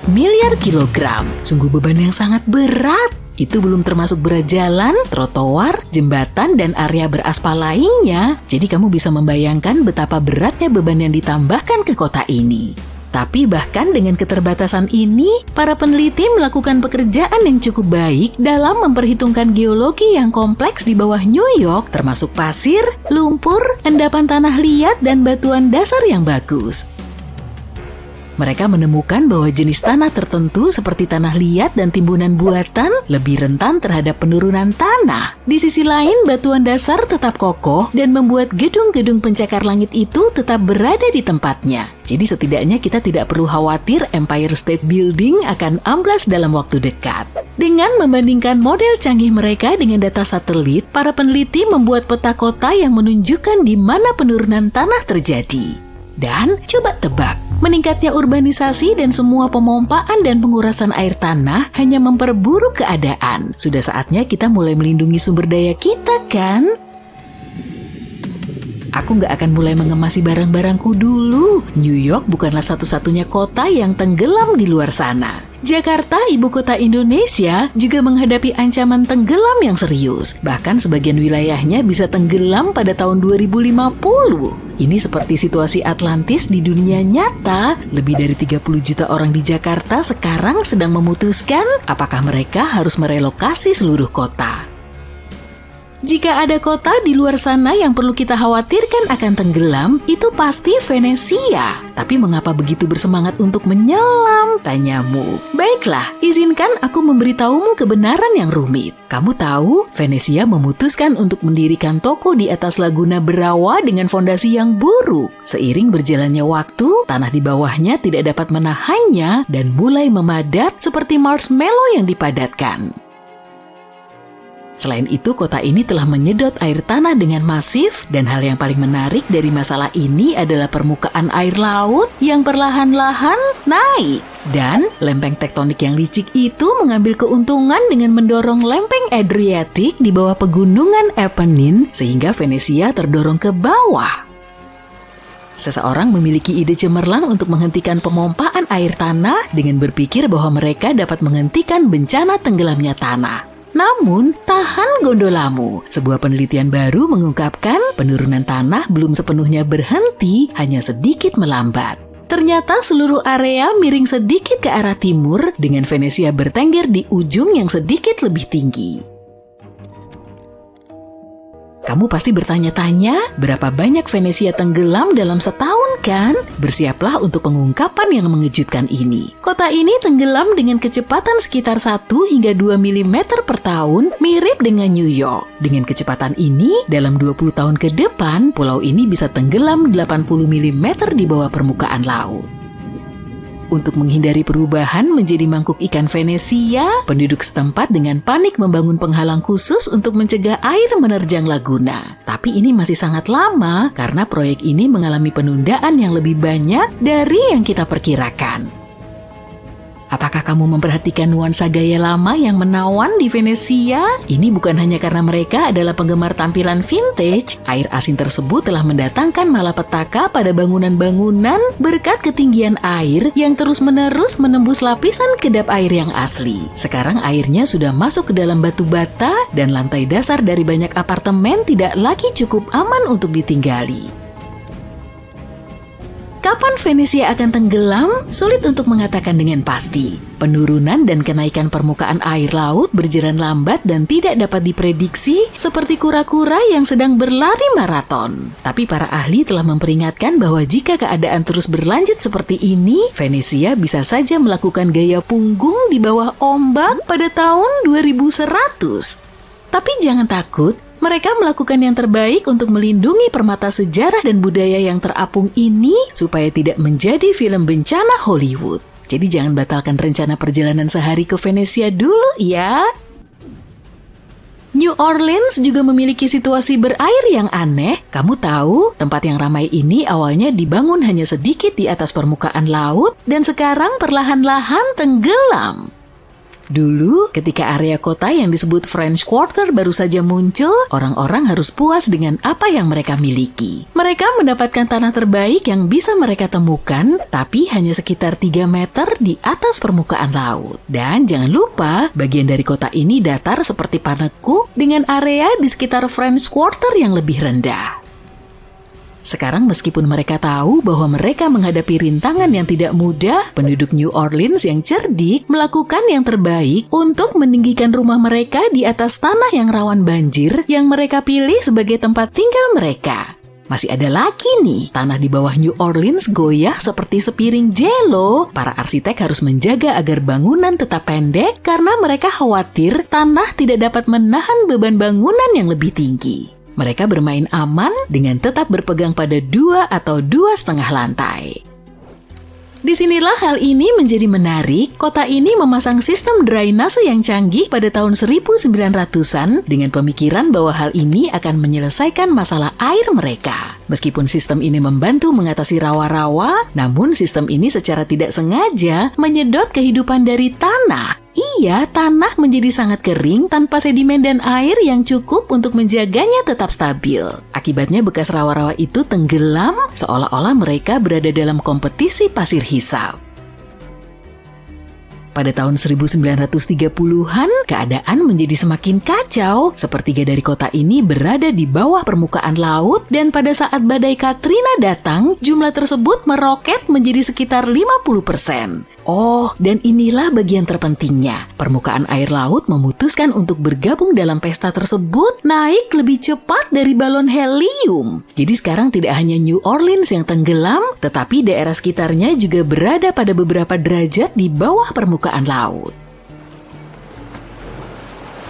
miliar kilogram. Sungguh beban yang sangat berat. Itu belum termasuk berat jalan, trotoar, jembatan, dan area beraspal lainnya. Jadi kamu bisa membayangkan betapa beratnya beban yang ditambahkan ke kota ini. Tapi bahkan dengan keterbatasan ini, para peneliti melakukan pekerjaan yang cukup baik dalam memperhitungkan geologi yang kompleks di bawah New York, termasuk pasir, lumpur, endapan tanah liat, dan batuan dasar yang bagus. Mereka menemukan bahwa jenis tanah tertentu seperti tanah liat dan timbunan buatan lebih rentan terhadap penurunan tanah. Di sisi lain, batuan dasar tetap kokoh dan membuat gedung-gedung pencakar langit itu tetap berada di tempatnya. Jadi setidaknya kita tidak perlu khawatir Empire State Building akan amblas dalam waktu dekat. Dengan membandingkan model canggih mereka dengan data satelit, para peneliti membuat peta kota yang menunjukkan di mana penurunan tanah terjadi. Dan coba tebak, meningkatnya urbanisasi dan semua pemompaan dan pengurasan air tanah hanya memperburuk keadaan. Sudah saatnya kita mulai melindungi sumber daya kita, kan? Aku nggak akan mulai mengemasi barang-barangku dulu. New York bukanlah satu-satunya kota yang tenggelam di luar sana. Jakarta, ibu kota Indonesia, juga menghadapi ancaman tenggelam yang serius. Bahkan sebagian wilayahnya bisa tenggelam pada tahun 2050. Ini seperti situasi Atlantis di dunia nyata. Lebih dari 30 juta orang di Jakarta sekarang sedang memutuskan apakah mereka harus merelokasi seluruh kota. Jika ada kota di luar sana yang perlu kita khawatirkan akan tenggelam, itu pasti Venesia. Tapi mengapa begitu bersemangat untuk menyelam? Tanyamu. Baiklah, izinkan aku memberitahumu kebenaran yang rumit. Kamu tahu, Venesia memutuskan untuk mendirikan toko di atas Laguna Berawa dengan fondasi yang buruk. Seiring berjalannya waktu, tanah di bawahnya tidak dapat menahannya dan mulai memadat seperti marshmallow yang dipadatkan. Selain itu, kota ini telah menyedot air tanah dengan masif dan hal yang paling menarik dari masalah ini adalah permukaan air laut yang perlahan-lahan naik. Dan lempeng tektonik yang licik itu mengambil keuntungan dengan mendorong lempeng Adriatic di bawah pegunungan Apennine sehingga Venesia terdorong ke bawah. Seseorang memiliki ide cemerlang untuk menghentikan pemompaan air tanah dengan berpikir bahwa mereka dapat menghentikan bencana tenggelamnya tanah. Namun, tahan gondolamu. Sebuah penelitian baru mengungkapkan penurunan tanah belum sepenuhnya berhenti, hanya sedikit melambat. Ternyata seluruh area miring sedikit ke arah timur dengan Venesia bertengger di ujung yang sedikit lebih tinggi. Kamu pasti bertanya-tanya, berapa banyak Venesia tenggelam dalam setahun kan? Bersiaplah untuk pengungkapan yang mengejutkan ini. Kota ini tenggelam dengan kecepatan sekitar 1 hingga 2 mm per tahun, mirip dengan New York. Dengan kecepatan ini, dalam 20 tahun ke depan, pulau ini bisa tenggelam 80 mm di bawah permukaan laut. Untuk menghindari perubahan menjadi mangkuk ikan Venesia, penduduk setempat dengan panik membangun penghalang khusus untuk mencegah air menerjang laguna. Tapi ini masih sangat lama karena proyek ini mengalami penundaan yang lebih banyak dari yang kita perkirakan. Apakah kamu memperhatikan nuansa gaya lama yang menawan di Venesia? Ini bukan hanya karena mereka adalah penggemar tampilan vintage. Air asin tersebut telah mendatangkan malapetaka pada bangunan-bangunan berkat ketinggian air yang terus-menerus menembus lapisan kedap air yang asli. Sekarang airnya sudah masuk ke dalam batu bata dan lantai dasar dari banyak apartemen tidak lagi cukup aman untuk ditinggali. Kapan Venesia akan tenggelam? Sulit untuk mengatakan dengan pasti. Penurunan dan kenaikan permukaan air laut berjalan lambat dan tidak dapat diprediksi seperti kura-kura yang sedang berlari maraton. Tapi para ahli telah memperingatkan bahwa jika keadaan terus berlanjut seperti ini, Venesia bisa saja melakukan gaya punggung di bawah ombak pada tahun 2100. Tapi jangan takut. Mereka melakukan yang terbaik untuk melindungi permata sejarah dan budaya yang terapung ini supaya tidak menjadi film bencana Hollywood. Jadi jangan batalkan rencana perjalanan sehari ke Venesia dulu ya. New Orleans juga memiliki situasi berair yang aneh. Kamu tahu, tempat yang ramai ini awalnya dibangun hanya sedikit di atas permukaan laut dan sekarang perlahan-lahan tenggelam. Dulu, ketika area kota yang disebut French Quarter baru saja muncul, orang-orang harus puas dengan apa yang mereka miliki. Mereka mendapatkan tanah terbaik yang bisa mereka temukan, tapi hanya sekitar 3 meter di atas permukaan laut. Dan jangan lupa, bagian dari kota ini datar seperti Panekuk dengan area di sekitar French Quarter yang lebih rendah. Sekarang meskipun mereka tahu bahwa mereka menghadapi rintangan yang tidak mudah, penduduk New Orleans yang cerdik melakukan yang terbaik untuk meninggikan rumah mereka di atas tanah yang rawan banjir yang mereka pilih sebagai tempat tinggal mereka. Masih ada lagi nih, tanah di bawah New Orleans goyah seperti sepiring jelo. Para arsitek harus menjaga agar bangunan tetap pendek karena mereka khawatir tanah tidak dapat menahan beban bangunan yang lebih tinggi. Mereka bermain aman dengan tetap berpegang pada 2 atau 2,5 lantai. Disinilah hal ini menjadi menarik. Kota ini memasang sistem drainase yang canggih pada tahun 1900-an dengan pemikiran bahwa hal ini akan menyelesaikan masalah air mereka. Meskipun sistem ini membantu mengatasi rawa-rawa, namun sistem ini secara tidak sengaja menyedot kehidupan dari tanah. Iya, tanah menjadi sangat kering tanpa sedimen dan air yang cukup untuk menjaganya tetap stabil. Akibatnya bekas rawa-rawa itu tenggelam seolah-olah mereka berada dalam kompetisi pasir hisap. Pada tahun 1930-an, keadaan menjadi semakin kacau. Sepertiga dari kota ini berada di bawah permukaan laut dan pada saat badai Katrina datang, jumlah tersebut meroket menjadi sekitar 50%. Oh, dan inilah bagian terpentingnya. Permukaan air laut memutuskan untuk bergabung dalam pesta tersebut naik lebih cepat dari balon helium. Jadi sekarang tidak hanya New Orleans yang tenggelam, tetapi daerah sekitarnya juga berada pada beberapa derajat di bawah permukaan laut.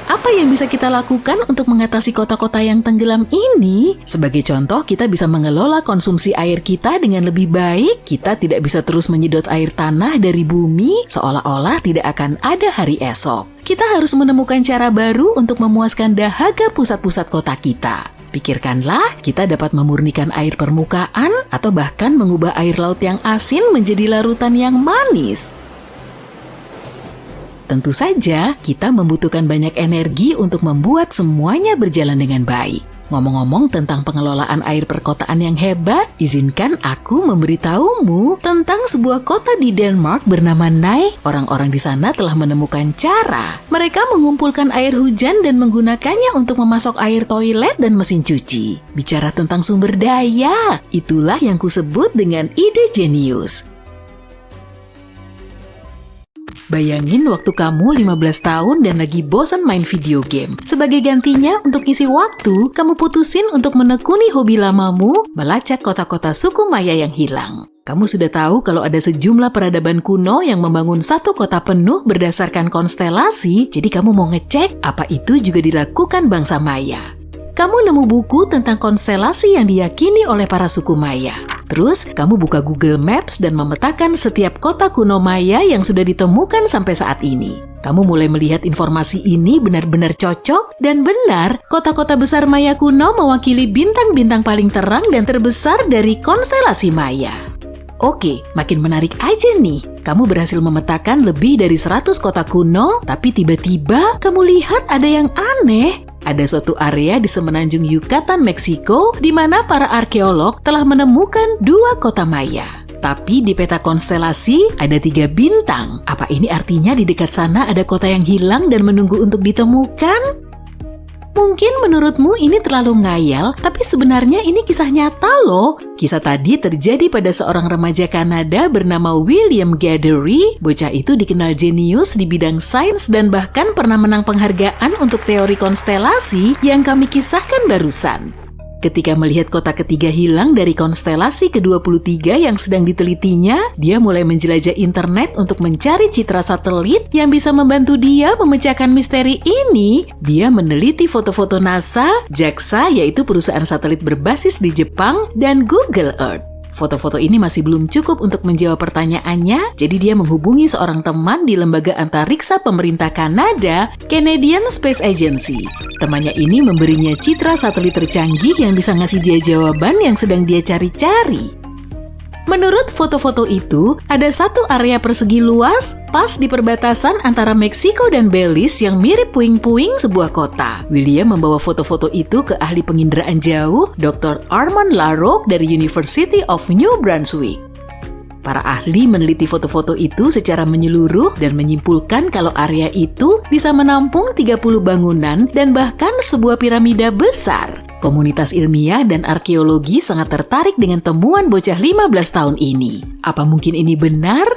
Apa yang bisa kita lakukan untuk mengatasi kota-kota yang tenggelam ini? Sebagai contoh, kita bisa mengelola konsumsi air kita dengan lebih baik. Kita tidak bisa terus menyedot air tanah dari bumi, seolah-olah tidak akan ada hari esok. Kita harus menemukan cara baru untuk memuaskan dahaga pusat-pusat kota kita. Pikirkanlah, kita dapat memurnikan air permukaan atau bahkan mengubah air laut yang asin menjadi larutan yang manis. Tentu saja, kita membutuhkan banyak energi untuk membuat semuanya berjalan dengan baik. Ngomong-ngomong tentang pengelolaan air perkotaan yang hebat, izinkan aku memberitahumu tentang sebuah kota di Denmark bernama Nai. Orang-orang di sana telah menemukan cara. Mereka mengumpulkan air hujan dan menggunakannya untuk memasok air toilet dan mesin cuci. Bicara tentang sumber daya, itulah yang kusebut dengan ide jenius. Bayangin waktu kamu 15 tahun dan lagi bosan main video game. Sebagai gantinya untuk isi waktu, kamu putusin untuk menekuni hobi lamamu, melacak kota-kota suku Maya yang hilang. Kamu sudah tahu kalau ada sejumlah peradaban kuno yang membangun satu kota penuh berdasarkan konstelasi, jadi kamu mau ngecek apa itu juga dilakukan bangsa Maya. Kamu nemu buku tentang konstelasi yang diyakini oleh para suku Maya. Terus, kamu buka Google Maps dan memetakan setiap kota kuno Maya yang sudah ditemukan sampai saat ini. Kamu mulai melihat informasi ini benar-benar cocok dan benar, kota-kota besar Maya kuno mewakili bintang-bintang paling terang dan terbesar dari konstelasi Maya. Oke, makin menarik aja nih. Kamu berhasil memetakan lebih dari 100 kota kuno, tapi tiba-tiba kamu lihat ada yang aneh. Ada suatu area di semenanjung Yucatan, Meksiko, di mana para arkeolog telah menemukan 2 kota Maya. Tapi di peta konstelasi ada 3 bintang. Apa ini artinya di dekat sana ada kota yang hilang dan menunggu untuk ditemukan? Mungkin menurutmu ini terlalu ngayal, tapi sebenarnya ini kisah nyata loh. Kisah tadi terjadi pada seorang remaja Kanada bernama William Gathery. Bocah itu dikenal jenius di bidang sains dan bahkan pernah menang penghargaan untuk teori konstelasi yang kami kisahkan barusan. Ketika melihat kota ketiga hilang dari konstelasi ke-23 yang sedang ditelitinya, dia mulai menjelajah internet untuk mencari citra satelit yang bisa membantu dia memecahkan misteri ini. Dia meneliti foto-foto NASA, JAXA yaitu perusahaan satelit berbasis di Jepang, dan Google Earth. Foto-foto ini masih belum cukup untuk menjawab pertanyaannya, jadi dia menghubungi seorang teman di lembaga antariksa pemerintah Kanada, Canadian Space Agency. Temannya ini memberinya citra satelit tercanggih yang bisa ngasih dia jawaban yang sedang dia cari-cari. Menurut foto-foto itu, ada satu area persegi luas pas di perbatasan antara Meksiko dan Belize yang mirip puing-puing sebuah kota. William membawa foto-foto itu ke ahli penginderaan jauh, Dr. Armand LaRocque dari University of New Brunswick. Para ahli meneliti foto-foto itu secara menyeluruh dan menyimpulkan kalau area itu bisa menampung 30 bangunan dan bahkan sebuah piramida besar. Komunitas ilmiah dan arkeologi sangat tertarik dengan temuan bocah 15 tahun ini. Apa mungkin ini benar?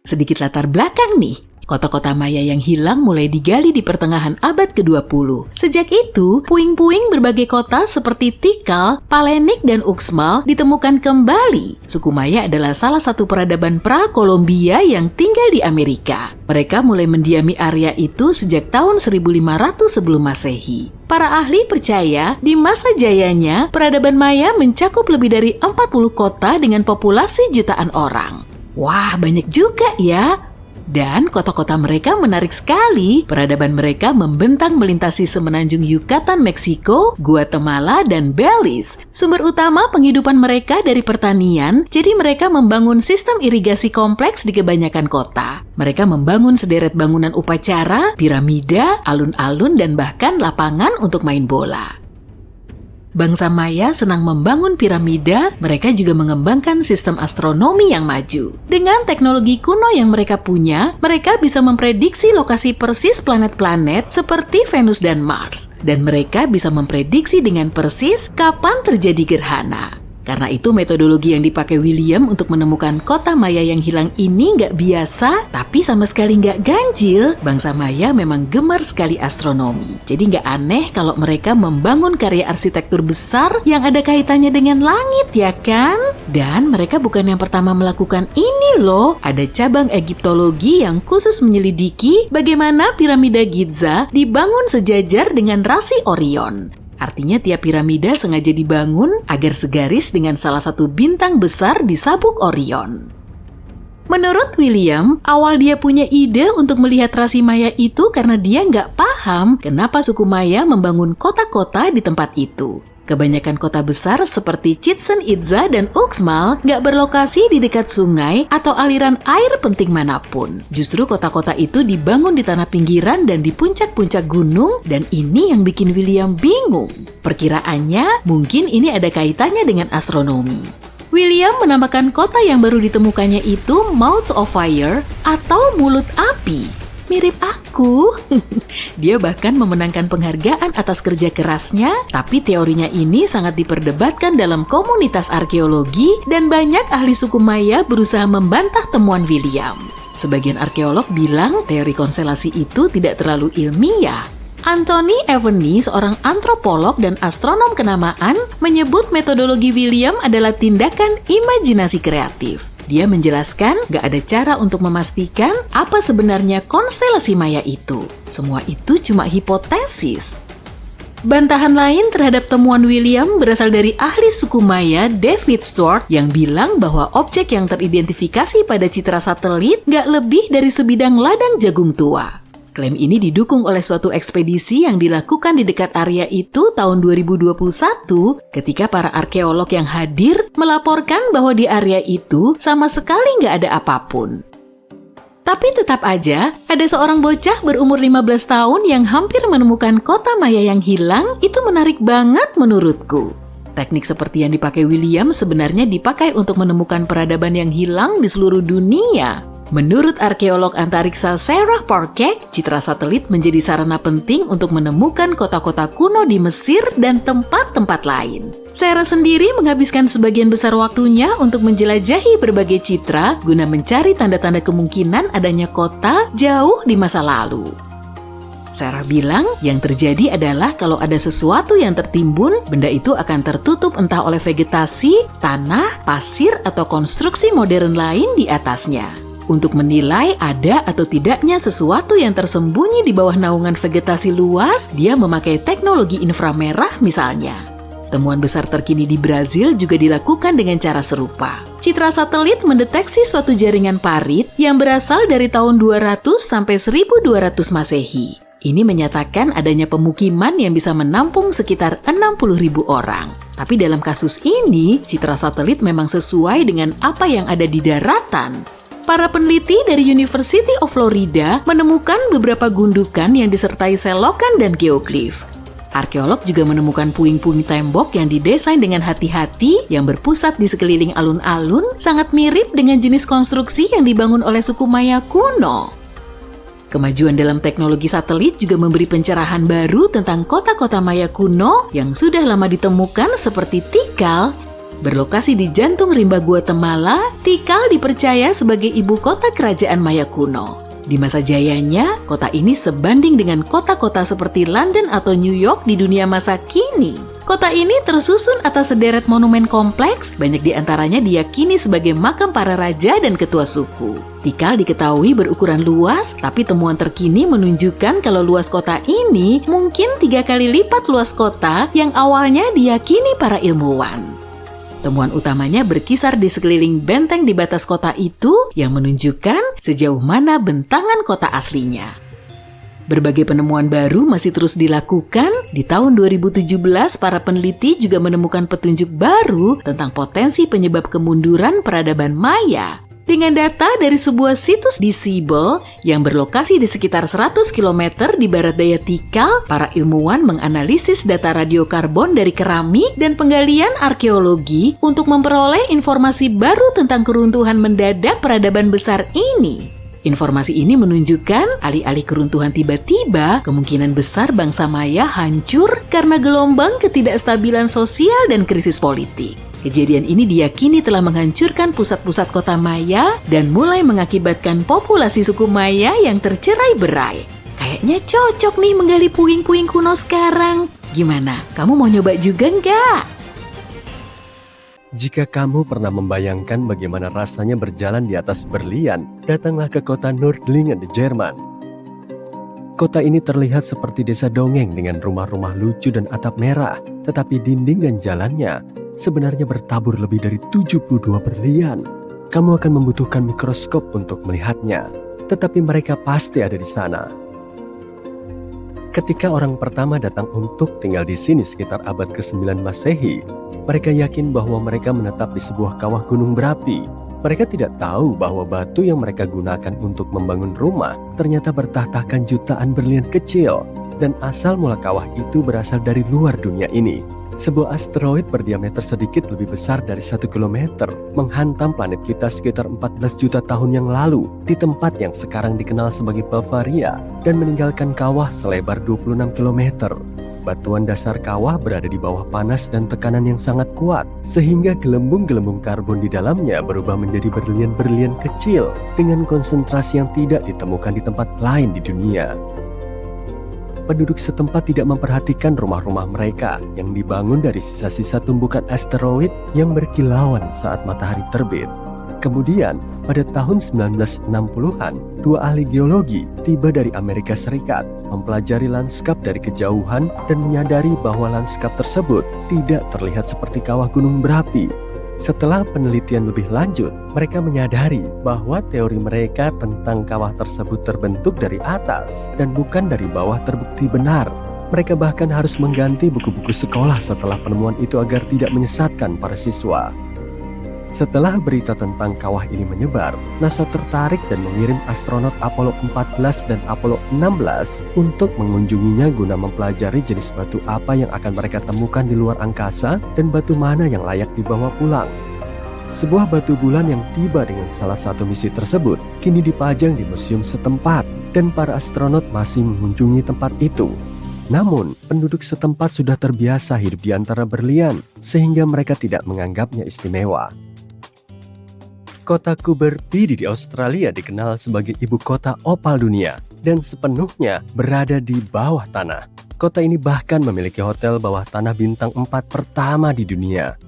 Sedikit latar belakang nih. Kota-kota Maya yang hilang mulai digali di pertengahan abad ke-20. Sejak itu, puing-puing berbagai kota seperti Tikal, Palenik, dan Uxmal ditemukan kembali. Suku Maya adalah salah satu peradaban pra-Kolombia yang tinggal di Amerika. Mereka mulai mendiami area itu sejak tahun 1500 sebelum Masehi. Para ahli percaya, di masa jayanya, peradaban Maya mencakup lebih dari 40 kota dengan populasi jutaan orang. Wah, banyak juga ya! Dan kota-kota mereka menarik sekali. Peradaban mereka membentang melintasi semenanjung Yucatan, Meksiko, Guatemala, dan Belize. Sumber utama penghidupan mereka dari pertanian, jadi mereka membangun sistem irigasi kompleks di kebanyakan kota. Mereka membangun sederet bangunan upacara, piramida, alun-alun, dan bahkan lapangan untuk main bola. Bangsa Maya senang membangun piramida, mereka juga mengembangkan sistem astronomi yang maju. Dengan teknologi kuno yang mereka punya, mereka bisa memprediksi lokasi persis planet-planet seperti Venus dan Mars. Dan mereka bisa memprediksi dengan persis kapan terjadi gerhana. Karena itu metodologi yang dipakai William untuk menemukan kota Maya yang hilang ini nggak biasa, tapi sama sekali nggak ganjil. Bangsa Maya memang gemar sekali astronomi. Jadi nggak aneh kalau mereka membangun karya arsitektur besar yang ada kaitannya dengan langit, ya kan? Dan mereka bukan yang pertama melakukan ini loh. Ada cabang Egiptologi yang khusus menyelidiki bagaimana piramida Giza dibangun sejajar dengan rasi Orion. Artinya tiap piramida sengaja dibangun agar segaris dengan salah satu bintang besar di sabuk Orion. Menurut William, awal dia punya ide untuk melihat rasi Maya itu karena dia nggak paham kenapa suku Maya membangun kota-kota di tempat itu. Kebanyakan kota besar seperti Chichén Itzá dan Uxmal nggak berlokasi di dekat sungai atau aliran air penting manapun. Justru kota-kota itu dibangun di tanah pinggiran dan di puncak-puncak gunung, dan ini yang bikin William bingung. Perkiraannya, mungkin ini ada kaitannya dengan astronomi. William menamakan kota yang baru ditemukannya itu Mouth of Fire atau Mulut Api. Mirip aku. Dia bahkan memenangkan penghargaan atas kerja kerasnya, tapi teorinya ini sangat diperdebatkan dalam komunitas arkeologi dan banyak ahli suku Maya berusaha membantah temuan William. Sebagian arkeolog bilang teori konstelasi itu tidak terlalu ilmiah. Anthony Evany, seorang antropolog dan astronom kenamaan, menyebut metodologi William adalah tindakan imajinasi kreatif. Dia menjelaskan gak ada cara untuk memastikan apa sebenarnya konstelasi Maya itu. Semua itu cuma hipotesis. Bantahan lain terhadap temuan William berasal dari ahli suku Maya David Stewart yang bilang bahwa objek yang teridentifikasi pada citra satelit gak lebih dari sebidang ladang jagung tua. Klaim ini didukung oleh suatu ekspedisi yang dilakukan di dekat area itu tahun 2021 ketika para arkeolog yang hadir melaporkan bahwa di area itu sama sekali nggak ada apapun. Tapi tetap aja, ada seorang bocah berumur 15 tahun yang hampir menemukan kota Maya yang hilang. Itu menarik banget menurutku. Teknik seperti yang dipakai William sebenarnya dipakai untuk menemukan peradaban yang hilang di seluruh dunia. Menurut arkeolog antariksa Sarah Parcak, citra satelit menjadi sarana penting untuk menemukan kota-kota kuno di Mesir dan tempat-tempat lain. Sarah sendiri menghabiskan sebagian besar waktunya untuk menjelajahi berbagai citra guna mencari tanda-tanda kemungkinan adanya kota jauh di masa lalu. Sarah bilang yang terjadi adalah kalau ada sesuatu yang tertimbun, benda itu akan tertutup entah oleh vegetasi, tanah, pasir, atau konstruksi modern lain di atasnya. Untuk menilai ada atau tidaknya sesuatu yang tersembunyi di bawah naungan vegetasi luas, dia memakai teknologi inframerah misalnya. Temuan besar terkini di Brazil juga dilakukan dengan cara serupa. Citra satelit mendeteksi suatu jaringan parit yang berasal dari tahun 200 sampai 1200 Masehi. Ini menyatakan adanya pemukiman yang bisa menampung sekitar 60.000 orang. Tapi dalam kasus ini, citra satelit memang sesuai dengan apa yang ada di daratan. Para peneliti dari University of Florida menemukan beberapa gundukan yang disertai selokan dan geoglif. Arkeolog juga menemukan puing-puing tembok yang didesain dengan hati-hati yang berpusat di sekeliling alun-alun, sangat mirip dengan jenis konstruksi yang dibangun oleh suku Maya kuno. Kemajuan dalam teknologi satelit juga memberi pencerahan baru tentang kota-kota Maya kuno yang sudah lama ditemukan seperti Tikal. Berlokasi di jantung rimba Guatemala, Tikal dipercaya sebagai ibu kota kerajaan Maya kuno. Di masa jayanya, kota ini sebanding dengan kota-kota seperti London atau New York di dunia masa kini. Kota ini tersusun atas sederet monumen kompleks, banyak diantaranya diyakini sebagai makam para raja dan ketua suku. Tikal diketahui berukuran luas, tapi temuan terkini menunjukkan kalau luas kota ini mungkin 3 kali lipat luas kota yang awalnya diyakini para ilmuwan. Temuan utamanya berkisar di sekeliling benteng di batas kota itu yang menunjukkan sejauh mana bentangan kota aslinya. Berbagai penemuan baru masih terus dilakukan. Di tahun 2017, para peneliti juga menemukan petunjuk baru tentang potensi penyebab kemunduran peradaban Maya. Dengan data dari sebuah situs di Siebel yang berlokasi di sekitar 100 km di barat daya Tikal, para ilmuwan menganalisis data radiokarbon dari keramik dan penggalian arkeologi untuk memperoleh informasi baru tentang keruntuhan mendadak peradaban besar ini. Informasi ini menunjukkan alih-alih keruntuhan tiba-tiba, kemungkinan besar bangsa Maya hancur karena gelombang ketidakstabilan sosial dan krisis politik. Kejadian ini diyakini telah menghancurkan pusat-pusat kota Maya dan mulai mengakibatkan populasi suku Maya yang tercerai-berai. Kayaknya cocok nih menggali puing-puing kuno sekarang. Gimana? Kamu mau nyoba juga nggak? Jika kamu pernah membayangkan bagaimana rasanya berjalan di atas berlian, datanglah ke kota Nördlingen di Jerman. Kota ini terlihat seperti desa dongeng dengan rumah-rumah lucu dan atap merah, tetapi dinding dan jalannya sebenarnya bertabur lebih dari 72 berlian. Kamu akan membutuhkan mikroskop untuk melihatnya, tetapi mereka pasti ada di sana. Ketika orang pertama datang untuk tinggal di sini sekitar abad ke-9 Masehi, mereka yakin bahwa mereka menetap di sebuah kawah gunung berapi. Mereka tidak tahu bahwa batu yang mereka gunakan untuk membangun rumah ternyata bertahtakan jutaan berlian kecil, dan asal mula kawah itu berasal dari luar dunia ini. Sebuah asteroid berdiameter sedikit lebih besar dari 1 kilometer menghantam planet kita sekitar 14 juta tahun yang lalu di tempat yang sekarang dikenal sebagai Bavaria dan meninggalkan kawah selebar 26 kilometer. Batuan dasar kawah berada di bawah panas dan tekanan yang sangat kuat, sehingga gelembung-gelembung karbon di dalamnya berubah menjadi berlian-berlian kecil dengan konsentrasi yang tidak ditemukan di tempat lain di dunia. Penduduk setempat tidak memperhatikan rumah-rumah mereka yang dibangun dari sisa-sisa tumbukan asteroid yang berkilauan saat matahari terbit. Kemudian, pada tahun 1960-an, 2 ahli geologi tiba dari Amerika Serikat, mempelajari lanskap dari kejauhan dan menyadari bahwa lanskap tersebut tidak terlihat seperti kawah gunung berapi. Setelah penelitian lebih lanjut, mereka menyadari bahwa teori mereka tentang kawah tersebut terbentuk dari atas dan bukan dari bawah terbukti benar. Mereka bahkan harus mengganti buku-buku sekolah setelah penemuan itu agar tidak menyesatkan para siswa. Setelah berita tentang kawah ini menyebar, NASA tertarik dan mengirim astronot Apollo 14 dan Apollo 16 untuk mengunjunginya guna mempelajari jenis batu apa yang akan mereka temukan di luar angkasa dan batu mana yang layak dibawa pulang. Sebuah batu bulan yang tiba dengan salah satu misi tersebut kini dipajang di museum setempat dan para astronot masih mengunjungi tempat itu. Namun, penduduk setempat sudah terbiasa hidup di antara berlian sehingga mereka tidak menganggapnya istimewa. Kota Coober Pedy di Australia dikenal sebagai ibu kota opal dunia dan sepenuhnya berada di bawah tanah. Kota ini bahkan memiliki hotel bawah tanah bintang 4 pertama di dunia.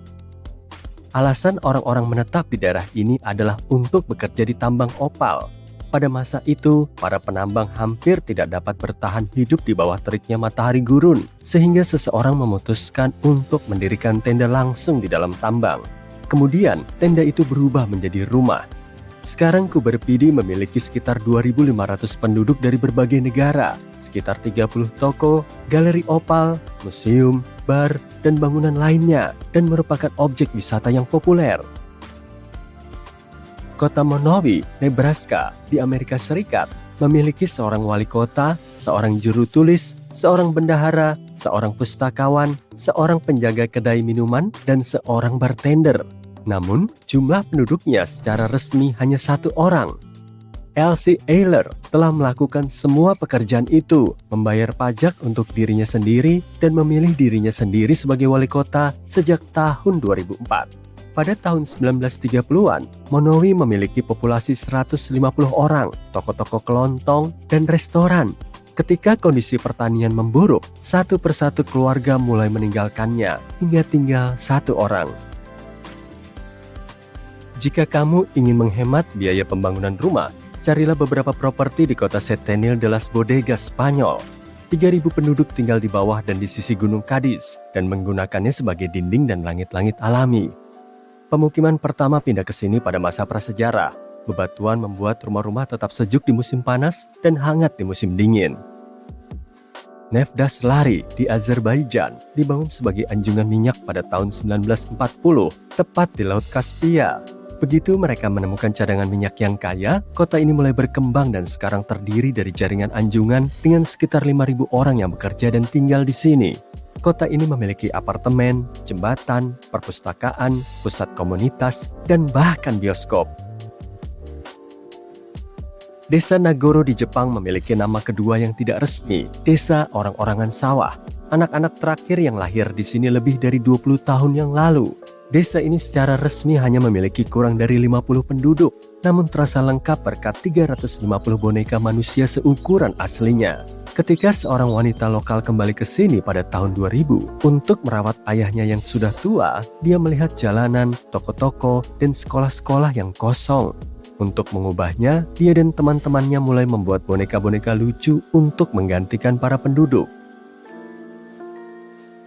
Alasan orang-orang menetap di daerah ini adalah untuk bekerja di tambang opal. Pada masa itu, para penambang hampir tidak dapat bertahan hidup di bawah teriknya matahari gurun, sehingga seseorang memutuskan untuk mendirikan tenda langsung di dalam tambang. Kemudian, tenda itu berubah menjadi rumah. Sekarang Coober Pedy memiliki sekitar 2.500 penduduk dari berbagai negara, sekitar 30 toko, galeri opal, museum, bar, dan bangunan lainnya, dan merupakan objek wisata yang populer. Kota Monowi, Nebraska, di Amerika Serikat, memiliki seorang wali kota, seorang juru tulis, seorang bendahara, seorang pustakawan, seorang penjaga kedai minuman, dan seorang bartender. Namun, jumlah penduduknya secara resmi hanya 1 orang. Elsie Ayler telah melakukan semua pekerjaan itu, membayar pajak untuk dirinya sendiri dan memilih dirinya sendiri sebagai wali kota sejak tahun 2004. Pada tahun 1930-an, Monowi memiliki populasi 150 orang, toko-toko kelontong, dan restoran. Ketika kondisi pertanian memburuk, satu persatu keluarga mulai meninggalkannya, hingga tinggal 1 orang. Jika kamu ingin menghemat biaya pembangunan rumah, carilah beberapa properti di kota Setenil de las Bodegas, Spanyol. 3.000 penduduk tinggal di bawah dan di sisi Gunung Cadiz, dan menggunakannya sebagai dinding dan langit-langit alami. Pemukiman pertama pindah ke sini pada masa prasejarah. Bebatuan membuat rumah-rumah tetap sejuk di musim panas dan hangat di musim dingin. Nevdas Lari di Azerbaijan dibangun sebagai anjungan minyak pada tahun 1940, tepat di Laut Kaspia. Begitu mereka menemukan cadangan minyak yang kaya, kota ini mulai berkembang dan sekarang terdiri dari jaringan anjungan dengan sekitar 5.000 orang yang bekerja dan tinggal di sini. Kota ini memiliki apartemen, jembatan, perpustakaan, pusat komunitas, dan bahkan bioskop. Desa Nagoro di Jepang memiliki nama kedua yang tidak resmi, Desa Orang-Orangan Sawah. Anak-anak terakhir yang lahir di sini lebih dari 20 tahun yang lalu. Desa ini secara resmi hanya memiliki kurang dari 50 penduduk, namun terasa lengkap berkat 350 boneka manusia seukuran aslinya. Ketika seorang wanita lokal kembali ke sini pada tahun 2000 untuk merawat ayahnya yang sudah tua, dia melihat jalanan, toko-toko, dan sekolah-sekolah yang kosong. Untuk mengubahnya, dia dan teman-temannya mulai membuat boneka-boneka lucu untuk menggantikan para penduduk.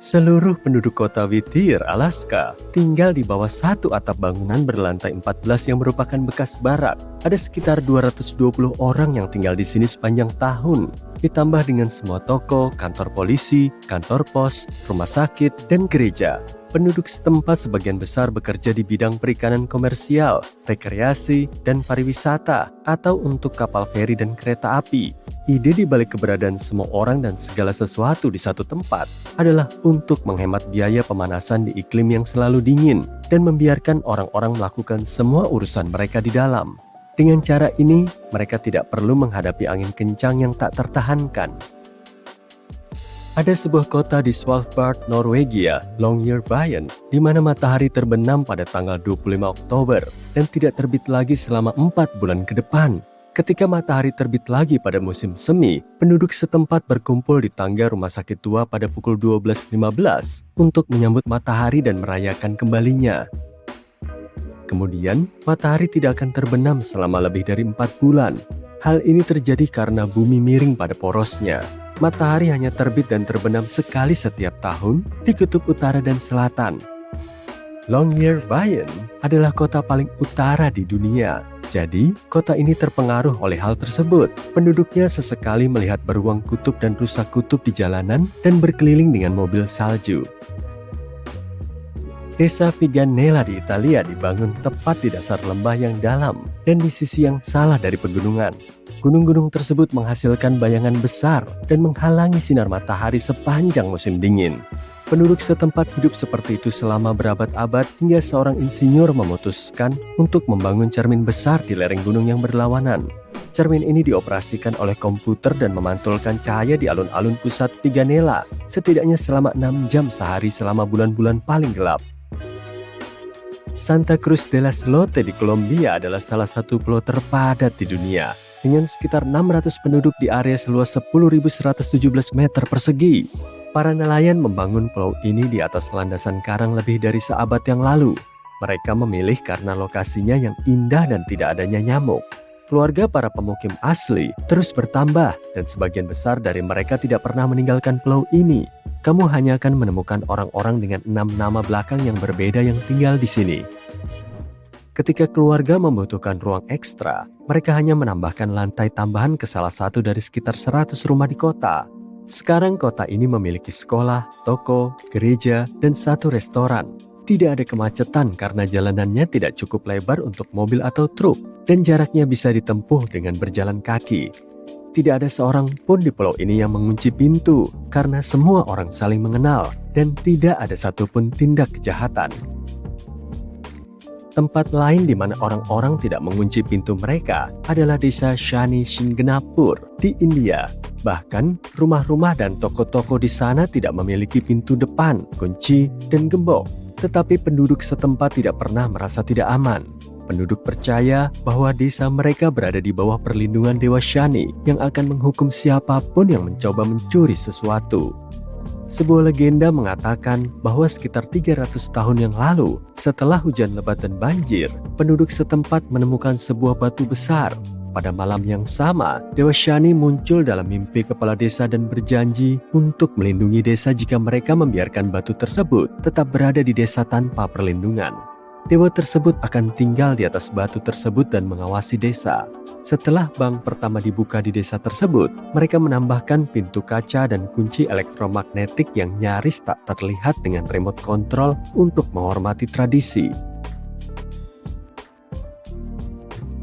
Seluruh penduduk kota Whittier, Alaska, tinggal di bawah satu atap bangunan berlantai 14 yang merupakan bekas barak. Ada sekitar 220 orang yang tinggal di sini sepanjang tahun, ditambah dengan semua toko, kantor polisi, kantor pos, rumah sakit, dan gereja. Penduduk setempat sebagian besar bekerja di bidang perikanan komersial, rekreasi, dan pariwisata, atau untuk kapal feri dan kereta api. Ide di balik keberadaan semua orang dan segala sesuatu di satu tempat adalah untuk menghemat biaya pemanasan di iklim yang selalu dingin dan membiarkan orang-orang melakukan semua urusan mereka di dalam. Dengan cara ini, mereka tidak perlu menghadapi angin kencang yang tak tertahankan. Ada sebuah kota di Svalbard, Norwegia, Longyearbyen, di mana matahari terbenam pada tanggal 25 Oktober dan tidak terbit lagi selama 4 bulan ke depan. Ketika matahari terbit lagi pada musim semi, penduduk setempat berkumpul di tangga rumah sakit tua pada pukul 12.15 untuk menyambut matahari dan merayakan kembalinya. Kemudian, matahari tidak akan terbenam selama lebih dari 4 bulan. Hal ini terjadi karena bumi miring pada porosnya. Matahari hanya terbit dan terbenam sekali setiap tahun di kutub utara dan selatan. Longyearbyen adalah kota paling utara di dunia. Jadi, kota ini terpengaruh oleh hal tersebut. Penduduknya sesekali melihat beruang kutub dan rusa kutub di jalanan dan berkeliling dengan mobil salju. Desa Viganella di Italia dibangun tepat di dasar lembah yang dalam dan di sisi yang salah dari pegunungan. Gunung-gunung tersebut menghasilkan bayangan besar dan menghalangi sinar matahari sepanjang musim dingin. Penduduk setempat hidup seperti itu selama berabad-abad hingga seorang insinyur memutuskan untuk membangun cermin besar di lereng gunung yang berlawanan. Cermin ini dioperasikan oleh komputer dan memantulkan cahaya di alun-alun pusat Viganella setidaknya selama 6 jam sehari selama bulan-bulan paling gelap. Santa Cruz de las Lote di Kolombia adalah salah satu pulau terpadat di dunia dengan sekitar 600 penduduk di area seluas 10.117 meter persegi. Para nelayan membangun pulau ini di atas landasan karang lebih dari seabad yang lalu. Mereka memilih karena lokasinya yang indah dan tidak adanya nyamuk. Keluarga para pemukim asli terus bertambah dan sebagian besar dari mereka tidak pernah meninggalkan pulau ini. Kamu hanya akan menemukan orang-orang dengan 6 nama belakang yang berbeda yang tinggal di sini. Ketika keluarga membutuhkan ruang ekstra, mereka hanya menambahkan lantai tambahan ke salah satu dari sekitar 100 rumah di kota. Sekarang kota ini memiliki sekolah, toko, gereja, dan 1 restoran. Tidak ada kemacetan karena jalanannya tidak cukup lebar untuk mobil atau truk, dan jaraknya bisa ditempuh dengan berjalan kaki. Tidak ada seorang pun di pulau ini yang mengunci pintu karena semua orang saling mengenal dan tidak ada satupun tindak kejahatan. Tempat lain di mana orang-orang tidak mengunci pintu mereka adalah desa Shani Shinganapur di India. Bahkan, rumah-rumah dan toko-toko di sana tidak memiliki pintu depan, kunci, dan gembok. Tetapi penduduk setempat tidak pernah merasa tidak aman. Penduduk percaya bahwa desa mereka berada di bawah perlindungan Dewa Shani yang akan menghukum siapapun yang mencoba mencuri sesuatu. Sebuah legenda mengatakan bahwa sekitar 300 tahun yang lalu, setelah hujan lebat dan banjir, penduduk setempat menemukan sebuah batu besar. Pada malam yang sama, Dewa Shani muncul dalam mimpi kepala desa dan berjanji untuk melindungi desa jika mereka membiarkan batu tersebut tetap berada di desa tanpa perlindungan. Dewa tersebut akan tinggal di atas batu tersebut dan mengawasi desa. Setelah bank pertama dibuka di desa tersebut, mereka menambahkan pintu kaca dan kunci elektromagnetik yang nyaris tak terlihat dengan remote control untuk menghormati tradisi.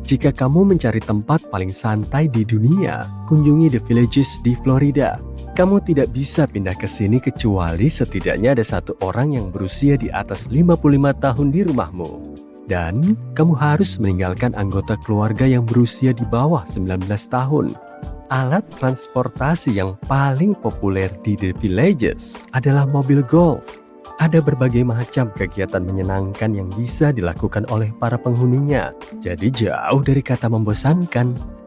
Jika kamu mencari tempat paling santai di dunia, kunjungi The Villages di Florida. Kamu tidak bisa pindah ke sini kecuali setidaknya ada 1 orang yang berusia di atas 55 tahun di rumahmu. Dan kamu harus meninggalkan anggota keluarga yang berusia di bawah 19 tahun. Alat transportasi yang paling populer di The Villages adalah mobil golf. Ada berbagai macam kegiatan menyenangkan yang bisa dilakukan oleh para penghuninya. Jadi jauh dari kata membosankan.